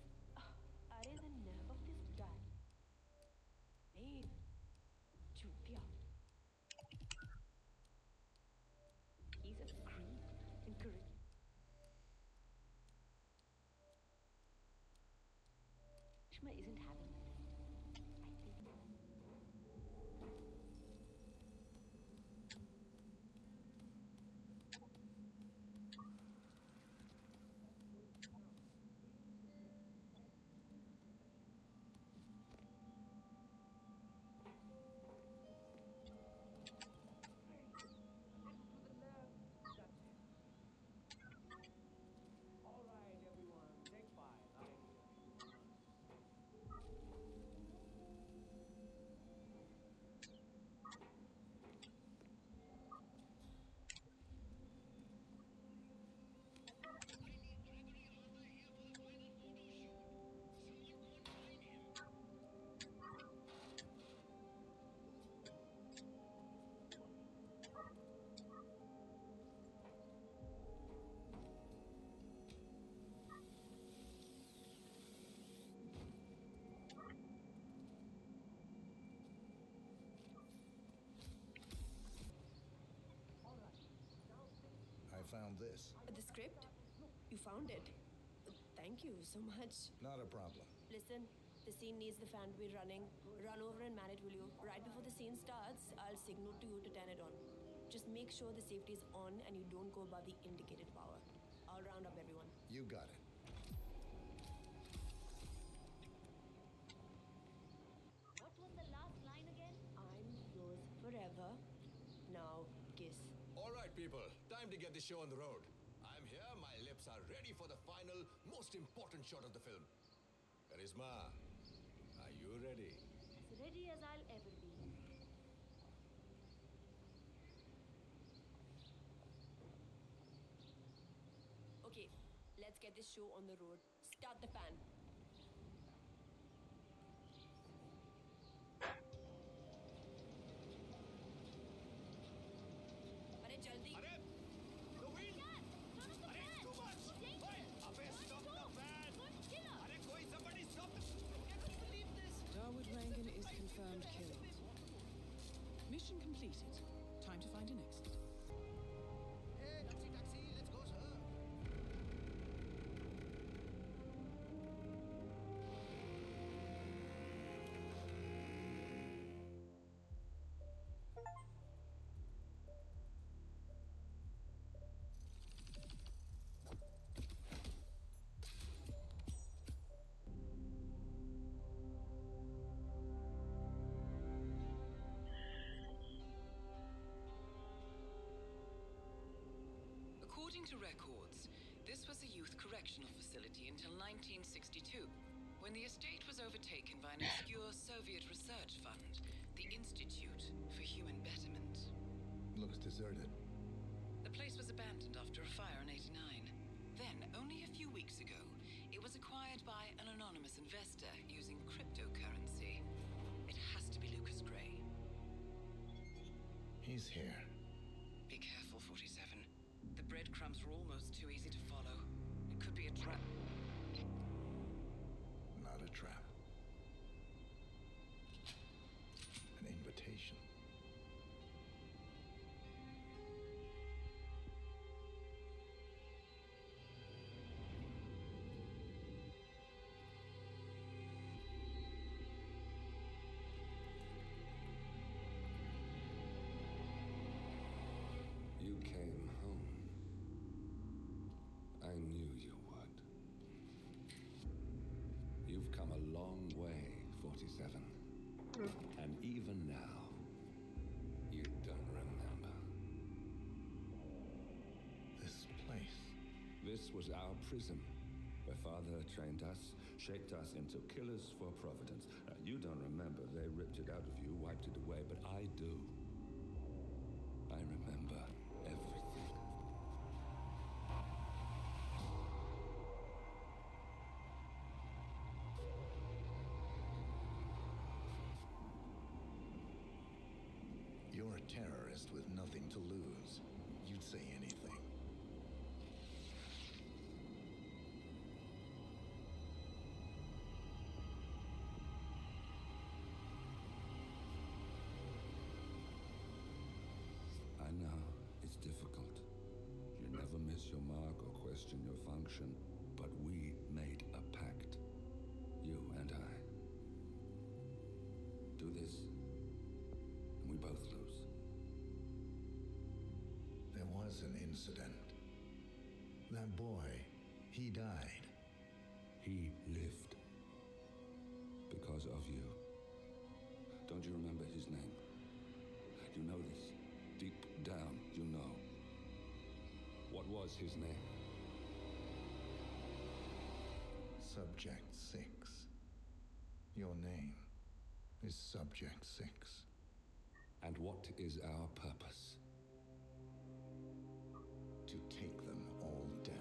Are the nerve of this guy? Hey, Chupia. He's a creep. And Karishma isn't having it. I think. All right, everyone, take 5. I'm here. I found this. The script? You found it? Thank you so much. Not a problem. Listen, the scene needs the fan to be running. Run over and man it, will you? Right before the scene starts, I'll signal to you to turn it on. Just make sure the safety is on and you don't go above the indicated power. I'll round up everyone. You got it. What was the last line again? I'm yours forever. Now, kiss. All right, people, time to get this show on the road. I'm here, my lips are ready for the final, most important shot of the film. Charisma, are you ready? As ready as I'll ever be. Okay, let's get this show on the road. Start the fan. अरे जल्दी अरे the wind! अरे it's too much! Hey, अबे stop the fan! अरे कोई somebody stop the... I can't believe this! Don't completed. Time to find an exit. Hey, taxi, taxi, let's go, sir. According to records, this was a youth correctional facility until 1962, when the estate was overtaken by an obscure Soviet research fund, the Institute for Human Betterment. Looks deserted. The place was abandoned after a fire in '89. Then, only a few weeks ago, it was acquired by an anonymous investor using cryptocurrency. It has to be Lucas Gray. He's here. Be careful, 47. The breadcrumbs were almost too easy to follow. It could be a trap. Not a trap. An invitation. You came home. I knew you would. You've come a long way, 47. And even now, you don't remember. This place. This was our prison, where Father trained us, shaped us into killers for Providence. You don't remember. They ripped it out of you, wiped it away, but I do. I remember everything. You're a terrorist with nothing to lose. You'd say anything. I know, it's difficult. You never miss your mark or question your function, but we made a pact. You and I. Do this, and we both lose. There was an incident. That boy, he died. He lived. Because of you. Don't you remember his name? You know this. Deep down, you know. What was his name? Subject 6. Your name is Subject 6. And what is our purpose? To take them all down.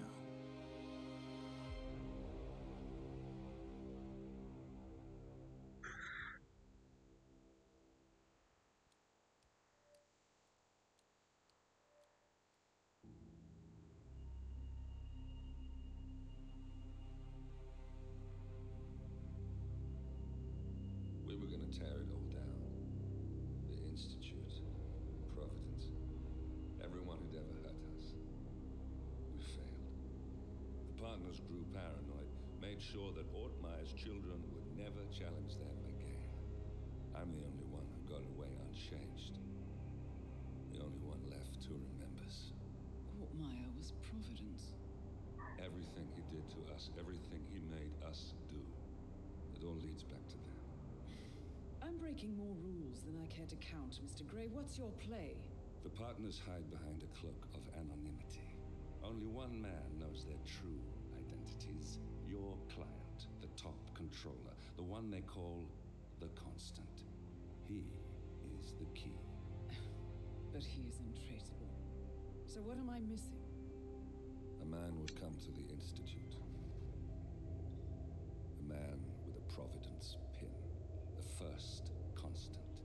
We were gonna tear it all down. The Institute, Providence, everyone who'd ever hurt us. We failed. The partners grew paranoid, made sure that Ortmeyer's children would never challenge them again. I'm the only one who got away unchanged. The only one left who remembers. Ortmeyer was Providence. Everything he did to us, everything he made us do, it all leads back to them. I'm breaking more rules than I care to count, Mr. Gray. What's your play? The partners hide behind a cloak of anonymity. Only one man knows their true identities. Your client, the top controller, the one they call the Constant. He is the key. But he is untraceable. So what am I missing? A man would come to the Institute. A man with a Providence pin. The first Constant.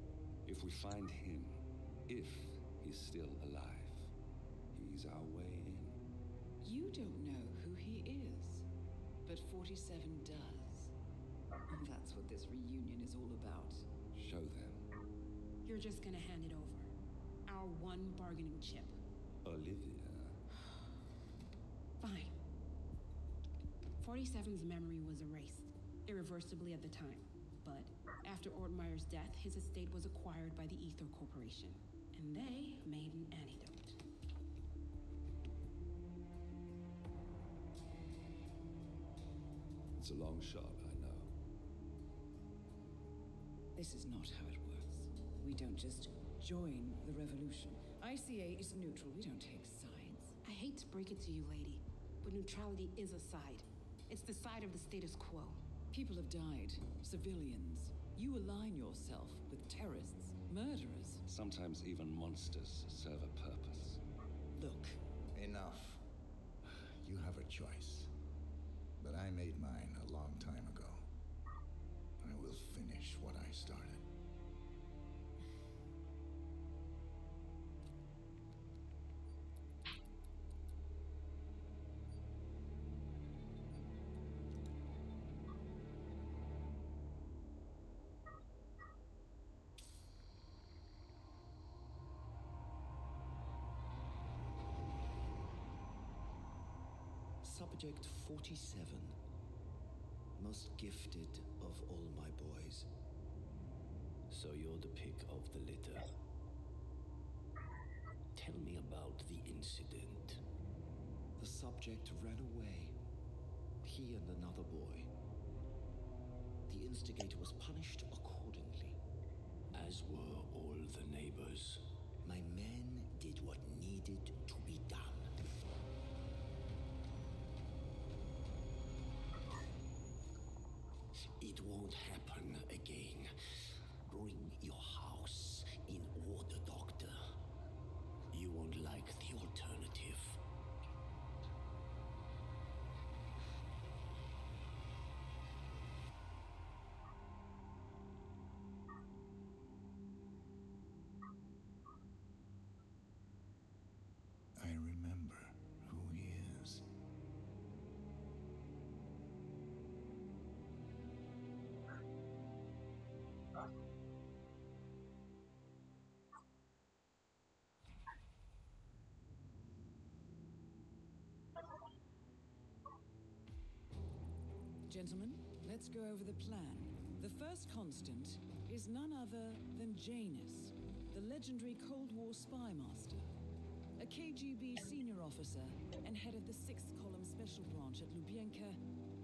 If we find him, if he's still alive, he's our way in. You don't know who he is, but 47 does. And that's what this reunion is all about. Show them. You're just gonna hand it over. one bargaining chip. Olivia. Fine. 47's memory was erased, irreversibly at the time. But after Ortmeyer's death, his estate was acquired by the Ether Corporation, and they made an antidote. It's a long shot, I know. This is not how it works. We don't just join the revolution. ICA is neutral. We don't take sides. I hate to break it to you, lady, but neutrality is a side. It's the side of the status quo. People have died. Civilians. You align yourself with terrorists, murderers. Sometimes even monsters serve a purpose. Look. Enough. You have a choice. But I made mine a long time ago. I will finish what I started. Subject 47. Most gifted of all my boys. So you're the pick of the litter. Tell me about the incident. The subject ran away. He and another boy. The instigator was punished accordingly, as were all the neighbors. My men did what needed to be done. It won't happen again. Bring your house in order, Doctor. You won't like the alternative. I remember who he is. Gentlemen, let's go over the plan. The first constant is none other than Janus, the legendary Cold War spy master. A KGB senior officer and head of the 6th Column Special Branch at Lubyanka,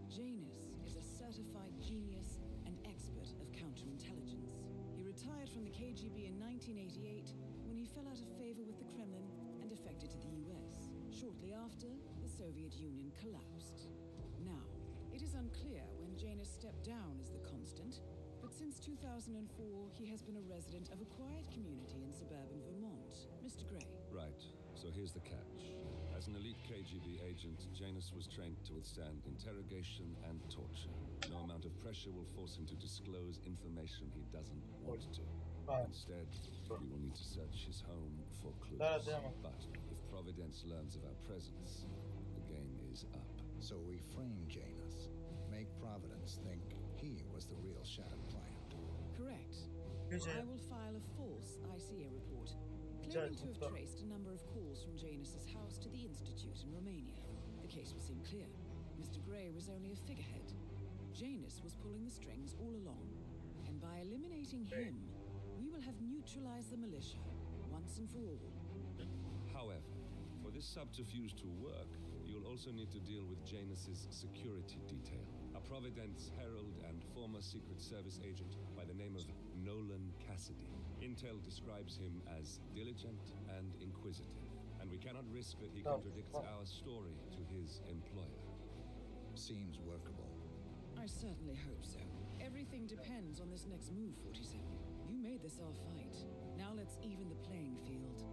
Janus is a certified genius and expert of counterintelligence. He retired from the KGB in 1988 when he fell out of favor with the Kremlin and defected to the US. Shortly after, the Soviet Union collapsed. Now, it is unclear when Janus stepped down as the constant, but since 2004, he has been a resident of a quiet community in suburban Vermont. Mr. Gray. Right, so here's the catch. As an elite KGB agent, Janus was trained to withstand interrogation and torture. No amount of pressure will force him to disclose information he doesn't want to. Instead, we will need to search his home for clues. But if Providence learns of our presence, the game is up. So we frame Janus, make Providence think he was the real Shadow client. Correct. I will file a false ICA report, claiming to have traced a number of calls from Janus's house to the Institute in Romania. The case will seem clear. Mr. Gray was only a figurehead. Janus was pulling the strings all along. And by eliminating him, we will have neutralized the militia, once and for all. However, for this subterfuge to work, you'll also need to deal with Janus's security detail. A Providence herald and former Secret Service agent by the name of Nolan Cassidy. Intel describes him as diligent and inquisitive, and we cannot risk that he contradicts our story to his employer. Seems workable. I certainly hope so. Everything depends on this next move, 47. You made this our fight. Now let's even the playing field.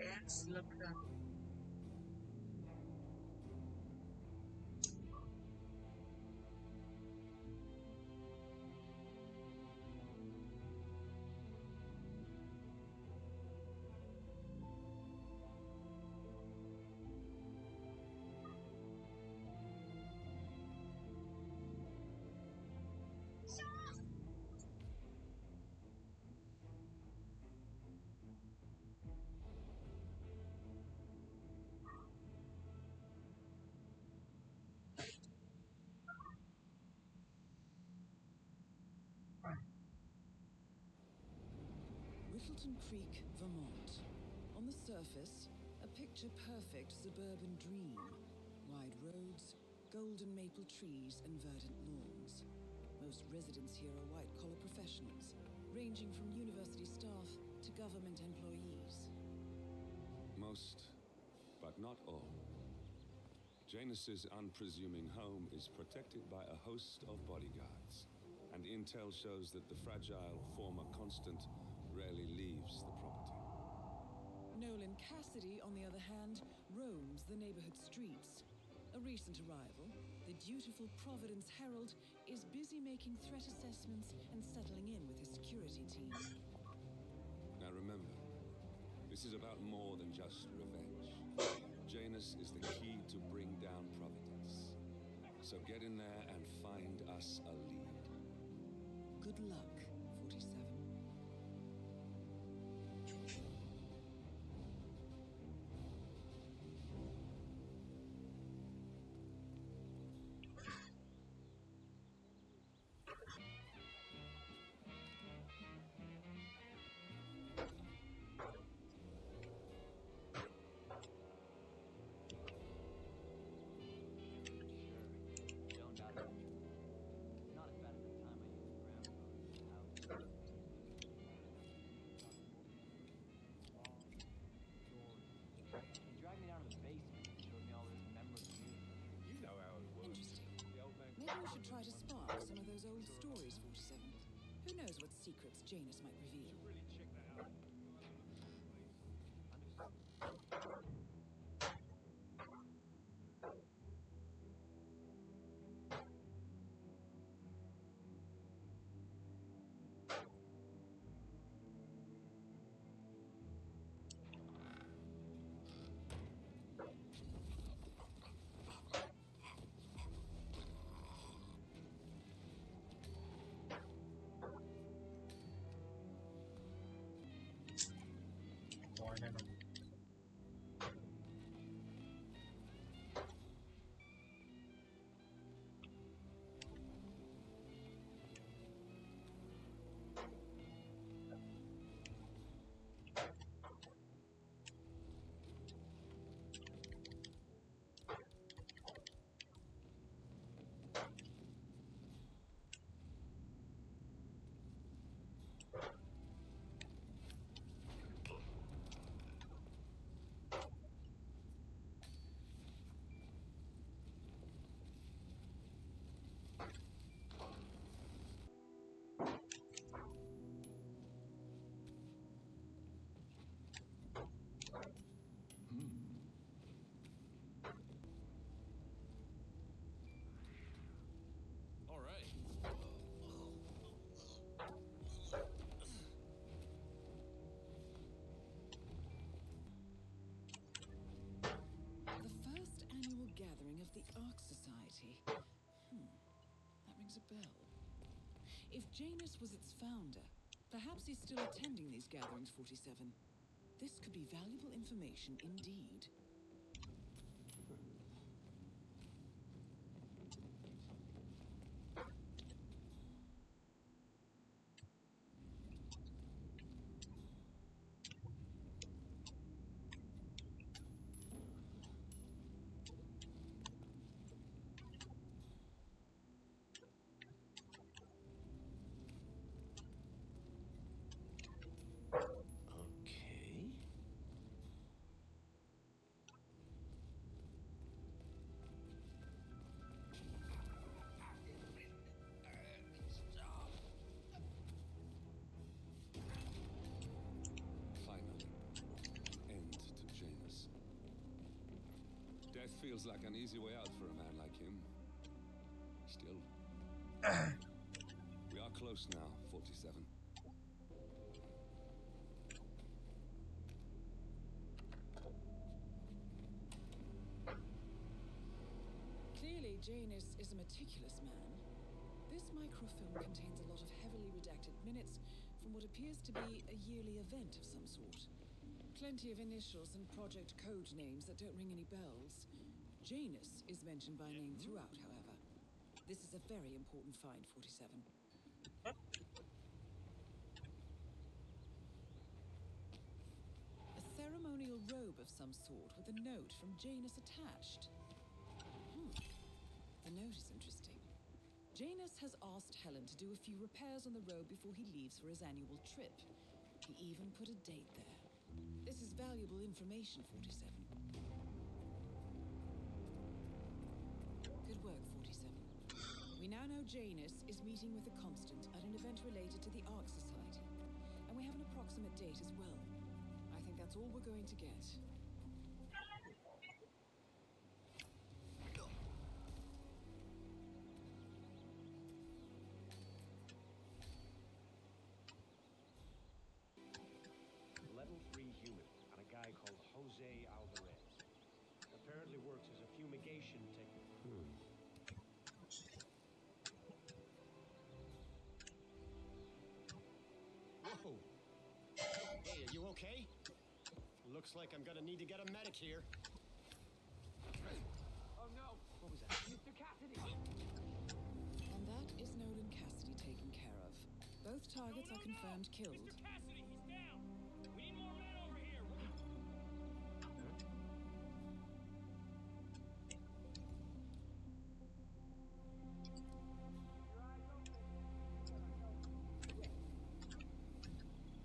It's लगता Whittleton Creek, Vermont. On the surface, a picture-perfect suburban dream. Wide roads, golden maple trees, and verdant lawns. Most residents here are white-collar professionals, ranging from university staff to government employees. Most, but not all. Janus's unpresuming home is protected by a host of bodyguards, and intel shows that the fragile former constant rarely leaves the property. Nolan Cassidy, on the other hand, roams the neighborhood streets. A recent arrival, the dutiful Providence Herald is busy making threat assessments and settling in with his security team. Now remember, this is about more than just revenge. Janus is the key to bring down Providence. So get in there and find us a lead. Good luck, 47. Don't doubt it. It's not as bad as the time I used Gram's phone in the house. He dragged me down to the basement and showed me all his memorabilia. You know how it works. Interesting. The old man. Maybe we should try to spark some of those old stories, 47. Who knows what secrets Janus might reveal? Really check that out. All right. The first annual gathering of the Ark Society. That rings a bell. If Janus was its founder, perhaps he's still attending these gatherings, 47. This could be valuable information indeed. Okay. feels like an easy way out for a man like him. Still. We are close now, 47. Clearly, Janus is a meticulous man. This microfilm contains a lot of heavily redacted minutes from what appears to be a yearly event of some sort. Plenty of initials and project code names that don't ring any bells. Janus is mentioned by name throughout, however. This is a very important find, 47. A ceremonial robe of some sort with a note from Janus attached. The note is interesting. Janus has asked Helen to do a few repairs on the robe before he leaves for his annual trip. He even put a date there. This is valuable information, 47. Good work, 47. We now know Janus is meeting with the Constant at an event related to the Ark Society. And we have an approximate date as well. I think that's all we're going to get. Level 3 human on a guy called Jose Alvarez. Apparently works as a fumigation technician. Whoa! Hey, are you okay? Looks like I'm gonna need to get a medic here. Oh no! What was that? Mr. Cassidy! And that is Nolan Cassidy taken care of. Both targets are confirmed killed. Mr. Cassidy, he's down! We need more men over here!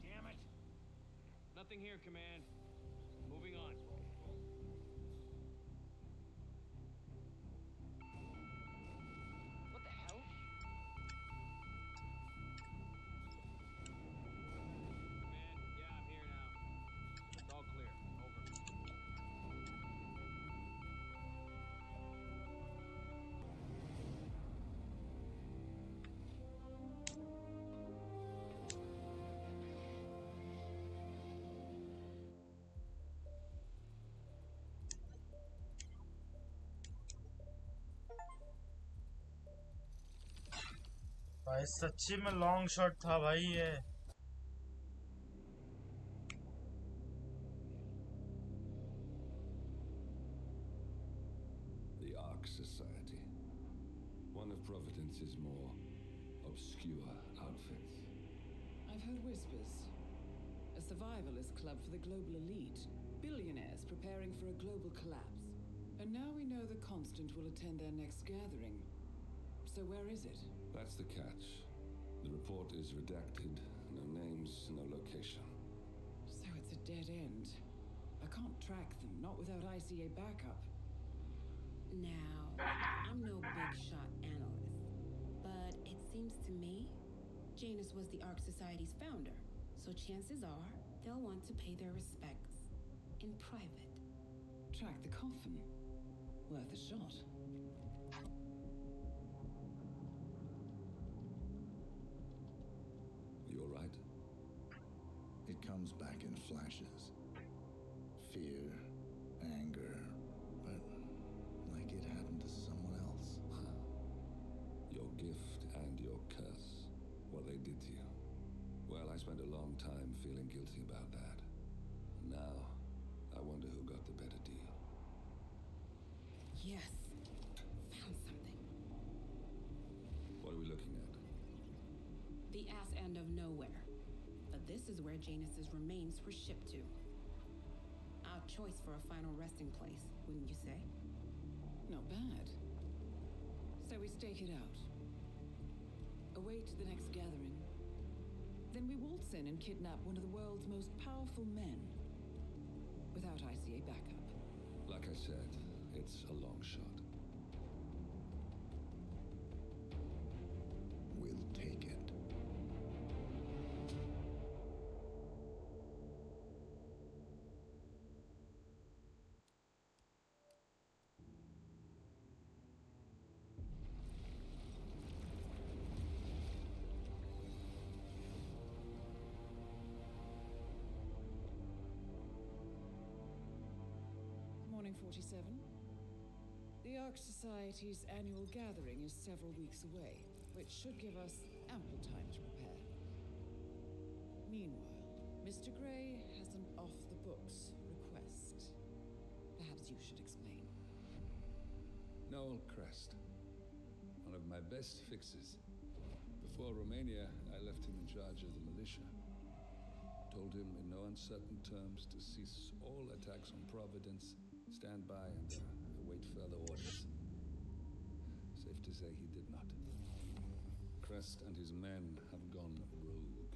Damn it! Nothing here, Command. Moving on. What the hell? Command, yeah, I'm here now. It's all clear. Over. भाई सच्ची में long shot था भाई ये The Ark Society. One of Providence's more obscure outfits. I've heard whispers. A survivalist club for the global elite. Billionaires preparing for a global collapse. And now we know the Constant will attend their next gathering. So where is it? That's the catch. The report is redacted. No names, no location. So it's a dead end. I can't track them, not without ICA backup. Now, I'm no big shot analyst, but it seems to me Janus was the Ark Society's founder, so chances are they'll want to pay their respects in private. Track the coffin. Worth a shot. You all right? It comes back in flashes. Fear, anger, but like it happened to someone else. Your gift and your curse. What they did to you. Well, I spent a long time feeling guilty about that. Now, I wonder who got the better deal. Yes, found something. What are we looking at? The ass end of nowhere. But this is where Janus's remains were shipped to. Our choice for a final resting place, wouldn't you say? Not bad. So we stake it out. Await the next gathering. Then we waltz in and kidnap one of the world's most powerful men. Without ICA backup. Like I said, it's a long shot. We'll take it. fine, 47. The Ark Society's annual gathering is several weeks away, which should give us ample time to prepare. Meanwhile, Mr. Gray has an off-the-books request. Perhaps you should explain. Noel Crest. One of my best fixes. Before Romania, I left him in charge of the militia. Told him in no uncertain terms to cease all attacks on Providence, stand by and await further orders. Safe to say he did not. Crest and his men have gone rogue,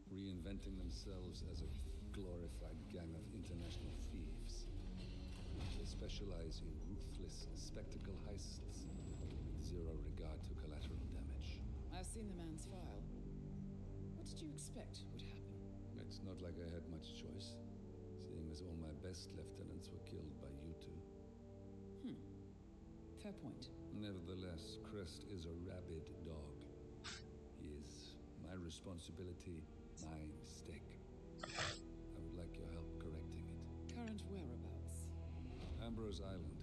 reinventing themselves as a glorified gang of international thieves. They specialize in ruthless spectacle heists with zero regard to collateral damage. I've seen the man's file. What did you expect would happen? It's not like I had much choice, seeing as all my best lieutenants were killed by you two. Fair point. Nevertheless, Crest is a rabid dog. He is my responsibility, my mistake. I would like your help correcting it. Current whereabouts? Ambrose Island,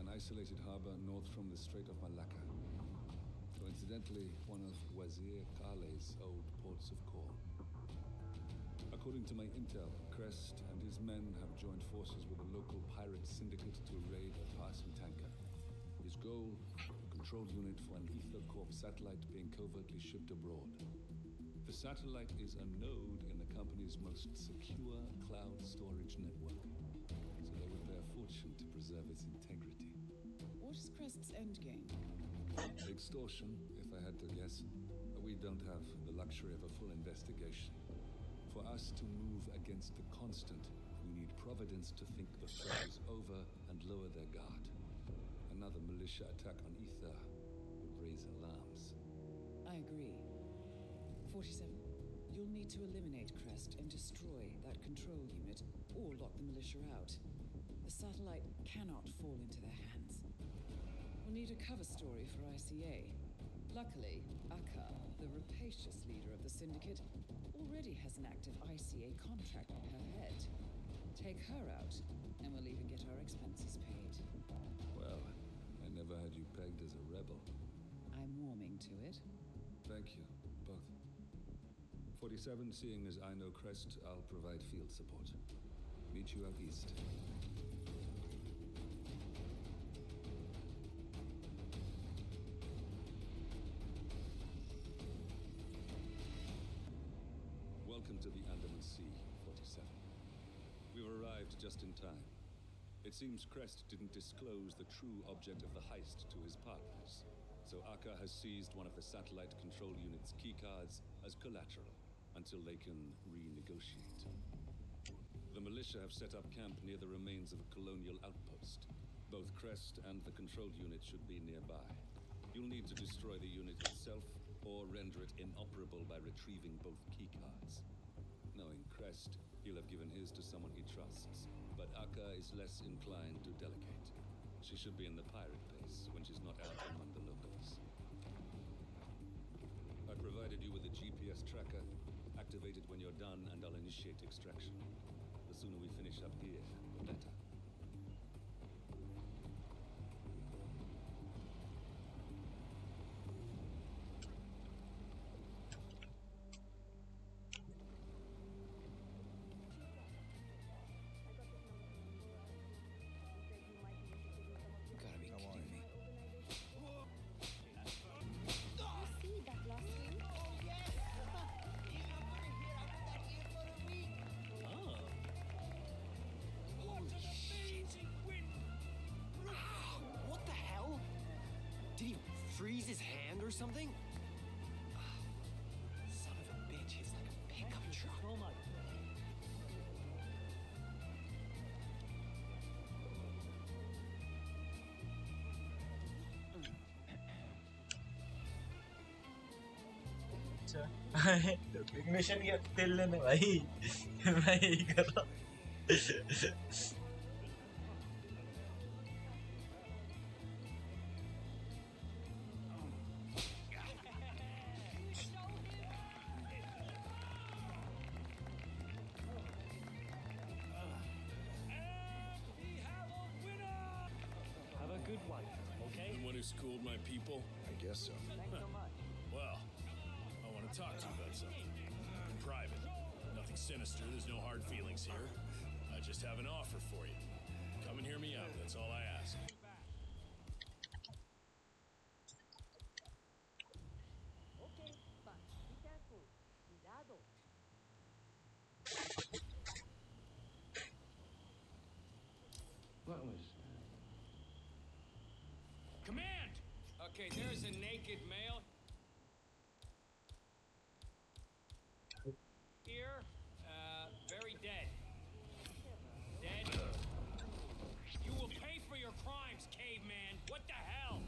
an isolated harbor north from the Strait of Malacca. Coincidentally, one of Wazir Kale's old ports of call. According to my intel, Crest and his men have joined forces with a local pirate syndicate to raid a passing tanker. His goal, a control unit for an Ether Corp satellite being covertly shipped abroad. The satellite is a node in the company's most secure cloud storage network, so they would pay a fortune to preserve its integrity. What is Crest's endgame? Extortion, if I had to guess. We don't have the luxury of a full investigation. For us to move against the constant, we need Providence to think the threat is over and lower their guard. Another militia attack on Ether would raise alarms. I agree. 47. You'll need to eliminate Crest and destroy that control unit, or lock the militia out. The satellite cannot fall into their hands. We'll need a cover story for ICA. Luckily, Akka, the rapacious leader of the syndicate, already has an active ICA contract on her head. Take her out, and we'll even get our expenses paid. Well, I never had you pegged as a rebel. I'm warming to it. Thank you, both. 47, seeing as I know Crest, I'll provide field support. Meet you out east. Welcome to the Andaman Sea, 47. We've arrived just in time. It seems Crest didn't disclose the true object of the heist to his partners, so Akka has seized one of the satellite control unit's keycards as collateral until they can renegotiate. The militia have set up camp near the remains of a colonial outpost. Both Crest and the control unit should be nearby. You'll need to destroy the unit itself or render it inoperable by retrieving both keycards. Knowing Crest, he'll have given his to someone he trusts, but Akka is less inclined to delegate. She should be in the pirate base when she's not out among the locals. I provided you with a GPS tracker. Activate it when you're done and I'll initiate extraction. The sooner we finish up here, the better. Gotta be kidding me. See that last week? Oh. Holy shit. What the hell? Did he freeze his hand or something? Son of a bitch, it's like a pickup truck. Oh my. Mission के तेल लेने भाई मैं यही कर रहा हूँ We have who schooled my people? I guess so. Thanks so much. Well, I want to talk to you about something. In private. Nothing sinister, there's no hard feelings here. I just have an offer for you. Come and hear me out, that's all I ask. Okay, but be careful. Cuidado. What was... Command! Okay, there's a naked male. Here, very dead. Dead. You will pay for your crimes, caveman. What the hell?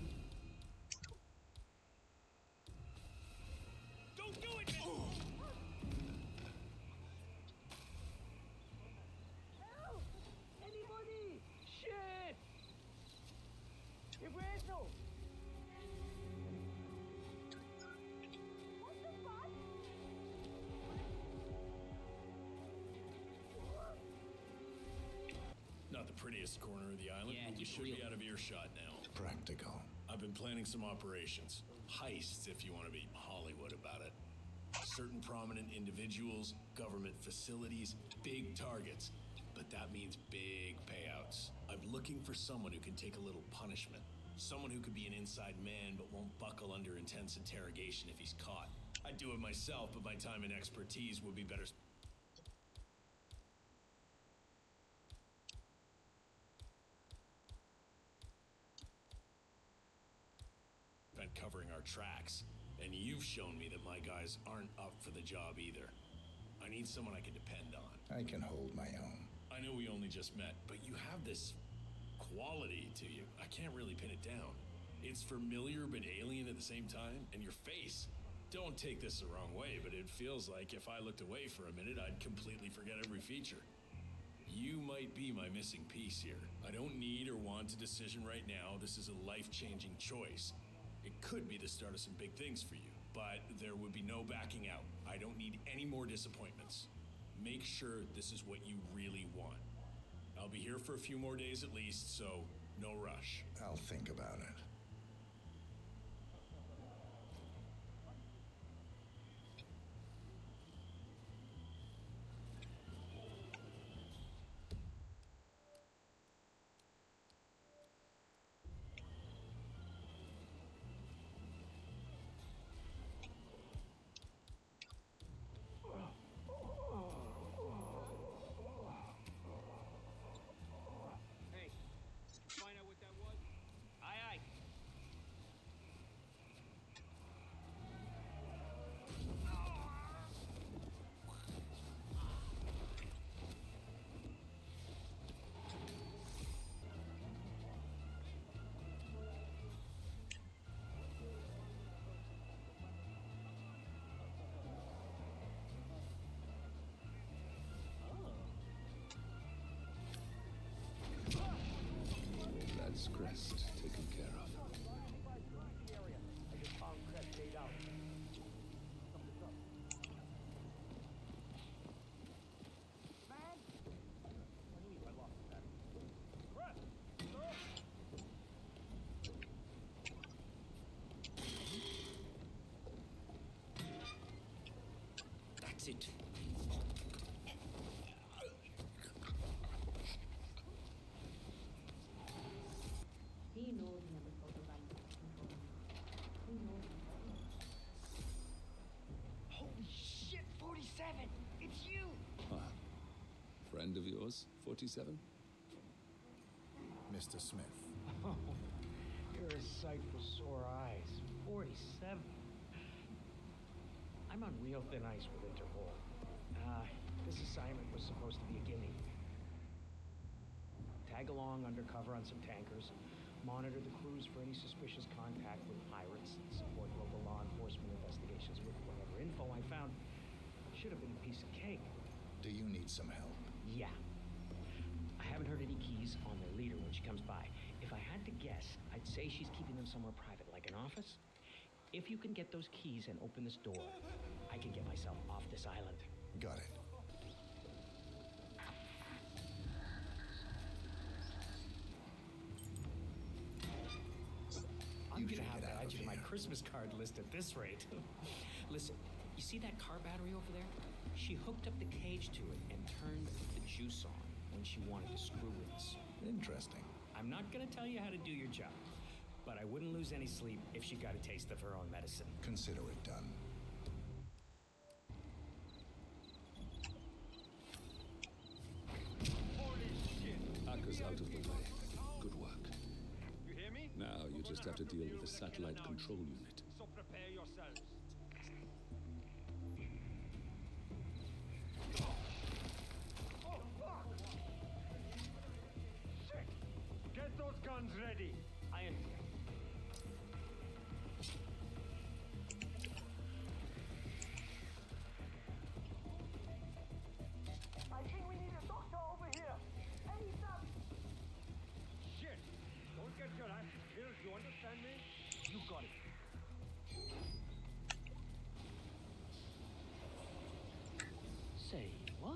Don't do it, man! Help! Anybody! Shit! ¿Qué fue eso? What the fuck? Not the prettiest corner of the island, Yeah, but we just should be real- out of earshot now. Practical. I've been planning some operations. Heists, if you want to be Hollywood about it. Certain prominent individuals, government facilities, big targets. But that means big payouts. I'm looking for someone who can take a little punishment. Someone who could be an inside man but won't buckle under intense interrogation if he's caught. I'd do it myself, but my time and expertise would be better spent covering our tracks. And you've shown me that my guys aren't up for the job either. I need someone I can depend on. I can hold my own. I know we only just met, but you have this quality to you. I can't really pin it down. It's familiar but alien at the same time, and your face. Don't take this the wrong way, but it feels like if I looked away for a minute, I'd completely forget every feature. You might be my missing piece here. I don't need or want a decision right now. This is a life-changing choice. It could be the start of some big things for you, but there would be no backing out. I don't need any more disappointments. Make sure this is what you really want. I'll be here for a few more days at least, so no rush. I'll think about it. Hey, find out what that was? Aye, aye. That's Crest taken care of. I just found Crest laid out. Something's up. Man! I believe I lost that. Crest! Sir! That's it. He knows he never saw the right control. He knows. Holy shit, 47! It's you! Ah, friend of yours, 47? Mr. Smith. Oh, you're a sight for sore eyes. 47. I'm on real thin ice with Interpol. This assignment was supposed to be a gimme. Tag along undercover on some tankers, monitor the crews for any suspicious contact with pirates, support local law enforcement investigations with whatever info I found. Should have been a piece of cake. Do you need some help? Yeah. I haven't heard any keys on their leader when she comes by. If I had to guess, I'd say she's keeping them somewhere private, like an office. If you can get those keys and open this door, I can get myself off this island. Got it. Christmas card list at this rate. Listen, you see that car battery over there? She hooked up the cage to it and turned the juice on when she wanted to screw with us. Interesting. I'm not gonna tell you how to do your job, but I wouldn't lose any sleep if she got a taste of her own medicine. Consider it done. Akka's out of the way. Good work. You hear me? Now you just have to deal with the satellite control unit. So prepare yourselves. Oh, fuck! Shit! Get those guns ready. I understand. I think we need a doctor over here. Hey, stop! Shit! Don't get your asses killed, you understand me? You got it. Say what?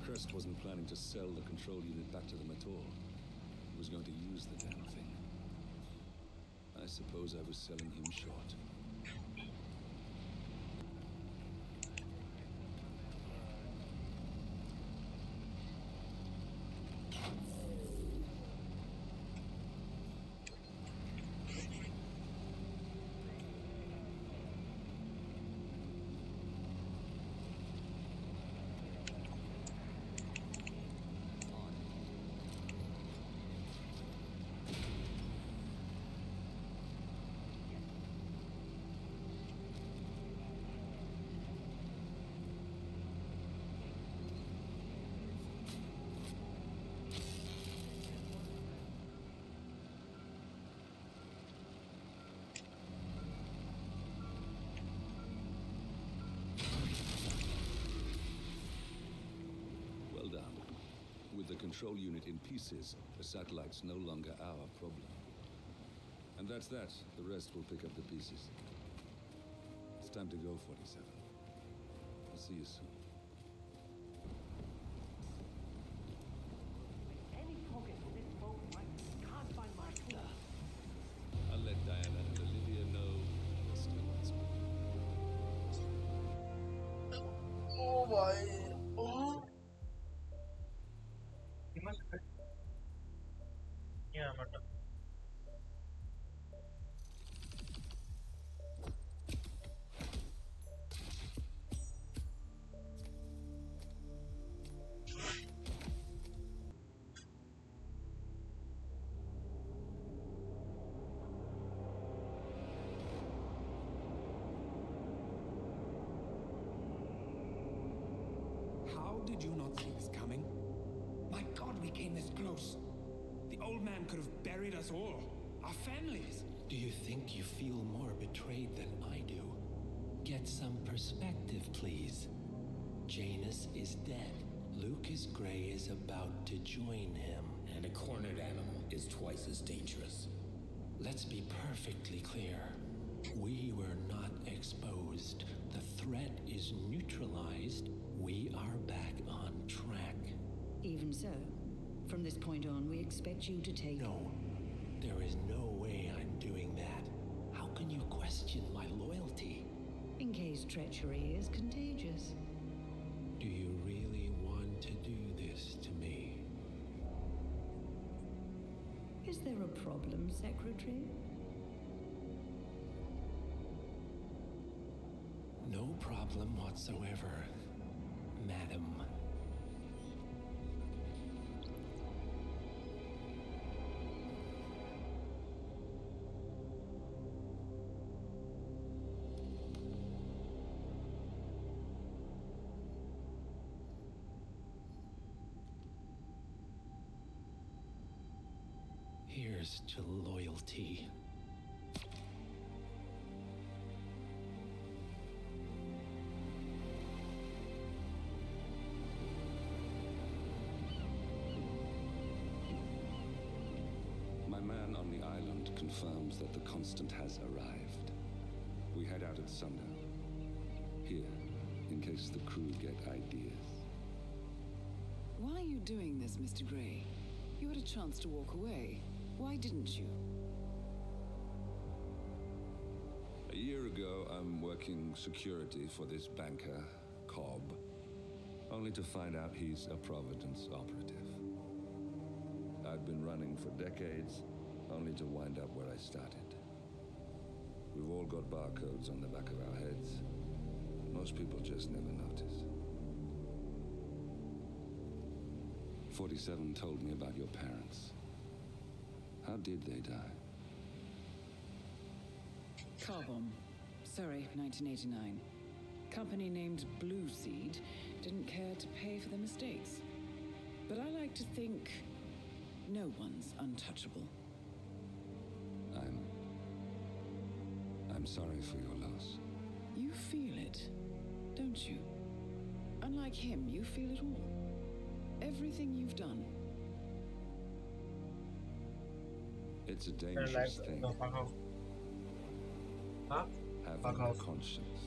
Crest wasn't planning to sell the control unit back to them at all. He was going to use the damn thing. I suppose I was selling him short. Well done. With the control unit in pieces, the satellite's no longer our problem. And that's that. The rest will pick up the pieces. It's time to go, 47. I'll see you soon. Any progress on this boat, I can't find my tool. I'll let Diana and Olivia know we're still on speed. Oh भाई oh क्या मतलब How did you not see this coming? My God, we came this close. The old man could have buried us all. Our families. Do you think you feel more betrayed than I do? Get some perspective, please. Janus is dead. Lucas Gray is about to join him. And a cornered animal is twice as dangerous. Let's be perfectly clear. We were not exposed. The threat is neutralized. We are back on track. Even so, from this point on, we expect you to take... No, there is no way I'm doing that. How can you question my loyalty? In case treachery is contagious. Do you really want to do this to me? Is there a problem, Secretary? No problem whatsoever, Madam. Here's to loyalty. confirms that the Constant has arrived. We head out at sundown. Here, in case the crew get ideas. Why are you doing this, Mr. Gray? You had a chance to walk away. Why didn't you? A year ago, I'm working security for this banker, Cobb, only to find out he's a Providence operative. I'd been running for decades, only to wind up where I started. We've all got barcodes on the back of our heads. Most people just never notice. 47 told me about your parents. How did they die? Car bomb. Surrey, 1989. Company named Blue Seed didn't care to pay for their mistakes. But I like to think no one's untouchable. I'm sorry for your loss. You feel it, don't you? Unlike him, you feel it all. Everything you've done. It's a dangerous thing. Having a conscience.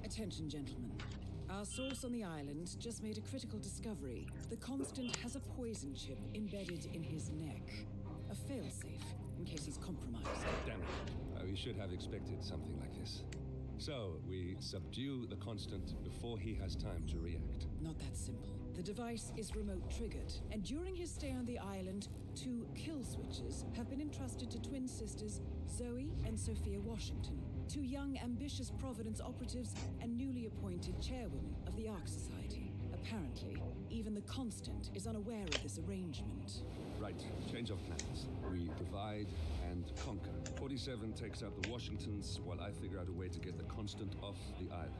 Attention, gentlemen. Our source on the island just made a critical discovery. The Constant has a poison chip embedded in his neck. A failsafe, in case he's compromised. Damn it. We should have expected something like this. So, we subdue the Constant before he has time to react. Not that simple. The device is remote triggered, and during his stay on the island, 2 kill switches have been entrusted to twin sisters Zoe and Sophia Washington, 2 young, ambitious Providence operatives and newly appointed chairwomen of the Ark Society. Apparently, even the Constant is unaware of this arrangement. Right, change of plans. We divide and conquer. 47 takes out the Washingtons while I figure out a way to get the Constant off the island.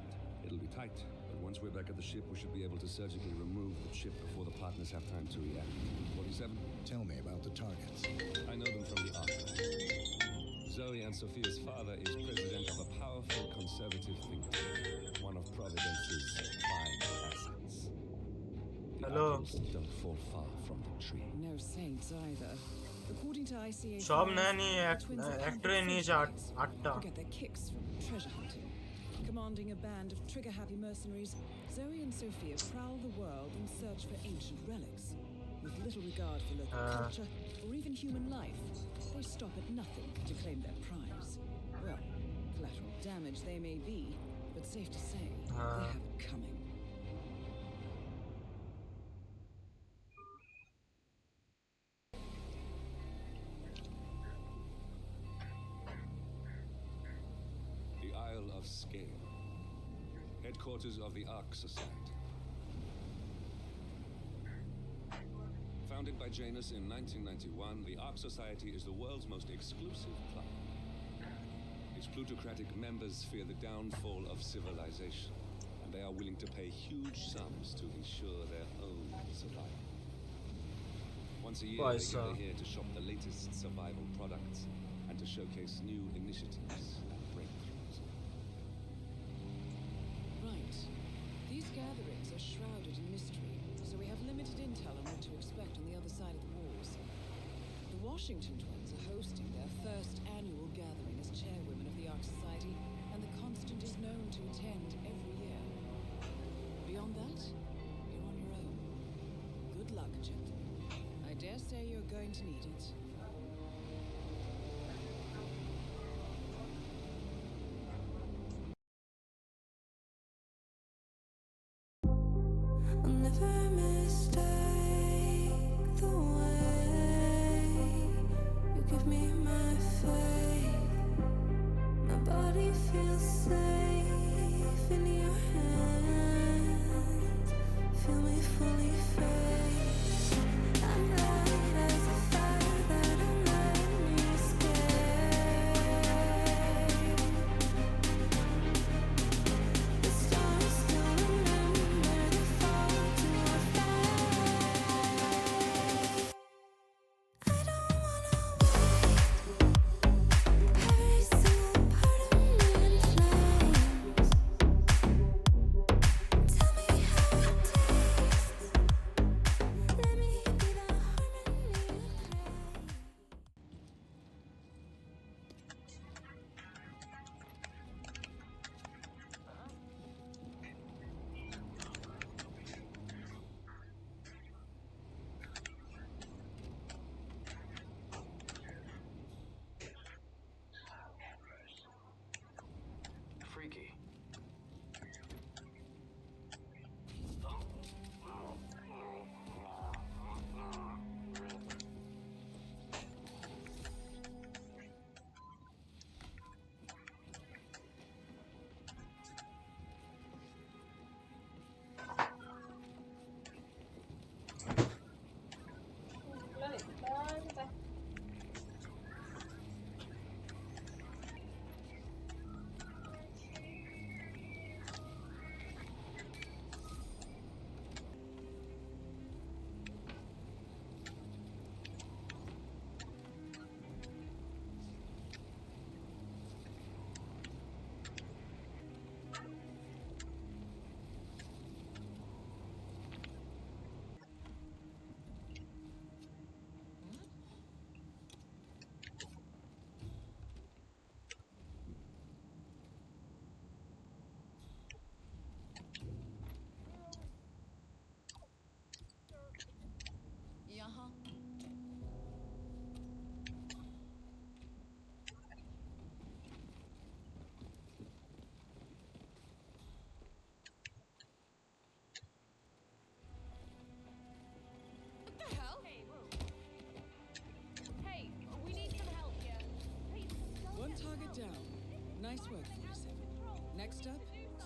It'll be tight, but once we're back at the ship, we should be able to surgically remove the chip before the partners have time to react. 47? Tell me about the targets. I know them from the Ark. Zoe and Sophia's father is president of a powerful conservative think tank, one of Providence's prime assets. The apples don't fall far from the tree. No saints either. According to ICA, Job actor get their kicks from treasure hunting. Commanding a band of trigger-happy mercenaries, Zoe and Sophia prowl the world in search for ancient relics. With little regard for local culture or even human life, they stop at nothing to claim their prize. Well, collateral damage they may be, but safe to say, they have it coming. The Isle of Scale, headquarters of the Ark Society. Founded by Janus in 1991, the Ark Society is the world's most exclusive club. Its plutocratic members fear the downfall of civilization, and they are willing to pay huge sums to ensure their own survival. Once a year, they gather here to shop the latest survival products and to showcase new initiatives and breakthroughs. Right. These gatherings are shrouded in mystery, so we have limited intel on what to expect on the other side of the walls. The Washington twins are hosting their first annual gathering as chairwomen of the Ark Society, and the Constant is known to attend every year. Beyond that, you're on your own. Good luck, gentlemen. I dare say you're going to need it. I'll never mistake the way you give me my faith. My body feels safe in your hands. Feel me fully fade. I'm light as a fire that don't let me escape. The stars still remember they fall to our face. I don't wanna wait. Every single part of me in flames.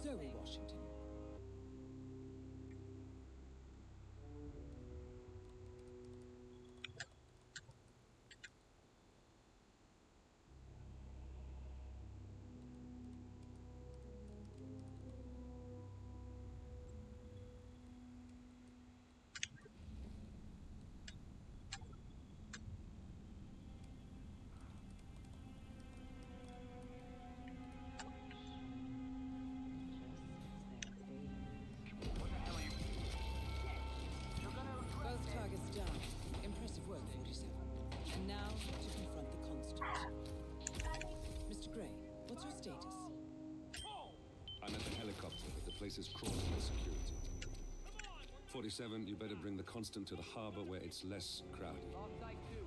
Zoe Washington. Both targets down. Impressive work, 47. And now to confront the constant. Mr. Gray, what's your status? I'm at the helicopter, but the place is crawling with security. 47, you better bring the constant to the harbor where it's less crowded.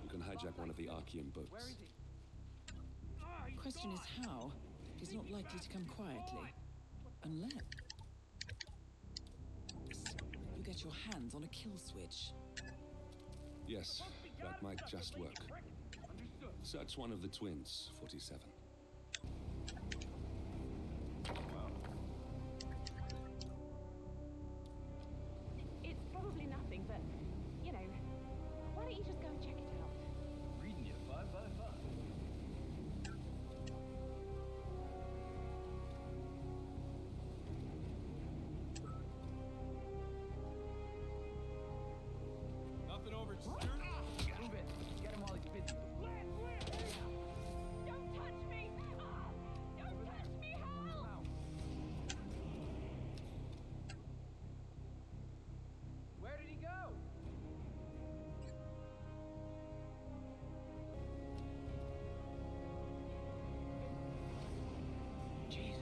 You can hijack one of the Archean boats. Question is how? He's not likely to come quietly. Unless you get your hands on a kill switch. Yes, that might just work. Search one of the twins, 47. It's probably nothing, but, you know, why don't you just go and check it out? Reading you 555. Nothing over at Stern? Move it. Get him while he's busy. Don't touch me! Don't touch me, help! Where did he go? Jeez.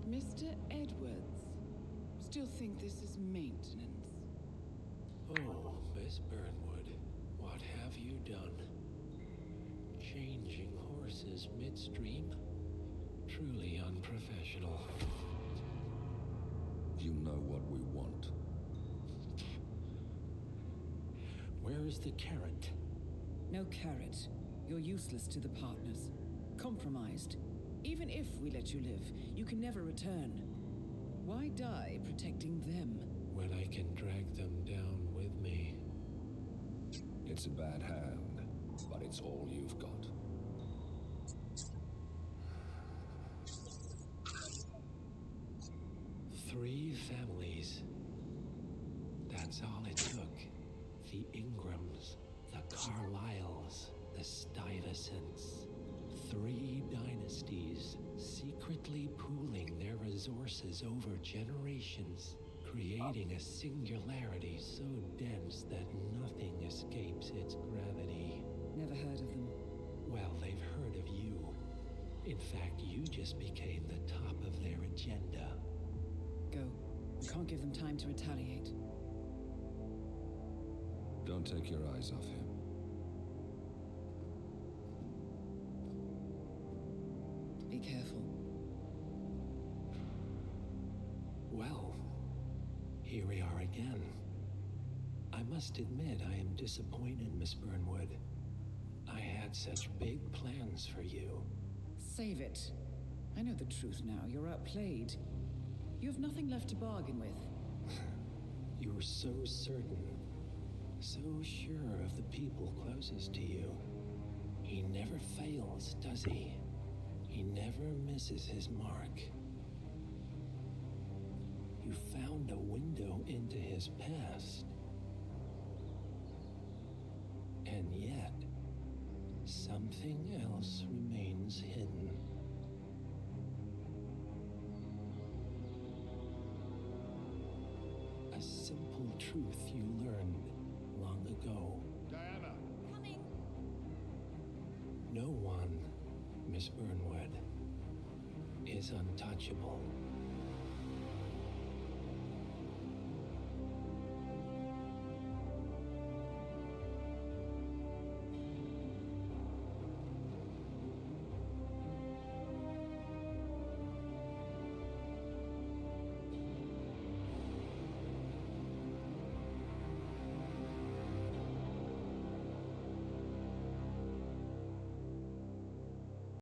Mr. Edwards, still think this is maintenance? Oh, Miss Burnwood, what have you done? Changing horses midstream? Truly unprofessional. You know what we want. Where is the carrot? No carrot. You're useless to the partners. Compromised. Even if we let you live, you can never return. Why die protecting them? When I can drag them down with me. It's a bad hand, but it's all you've got. Three families. That's all it took. The Ingrams, the Carlyles, the Stuyvesants. 3 dynasties, secretly pooling their resources over generations, creating a singularity so dense that nothing escapes its gravity. Never heard of them. Well, they've heard of you. In fact, you just became the top of their agenda. Go. We can't give them time to retaliate. Don't take your eyes off him. Be careful. Well, here we are again. I must admit I am disappointed, Miss Burnwood. I had such big plans for you. Save it. I know the truth now. You're outplayed. You have nothing left to bargain with. You were so certain, so sure of the people closest to you. He never fails, does he? He never misses his mark. You found a window into his past. And yet, something else remains hidden. A simple truth you learned long ago. Diana! Coming! No one, Miss Burnwood, is untouchable.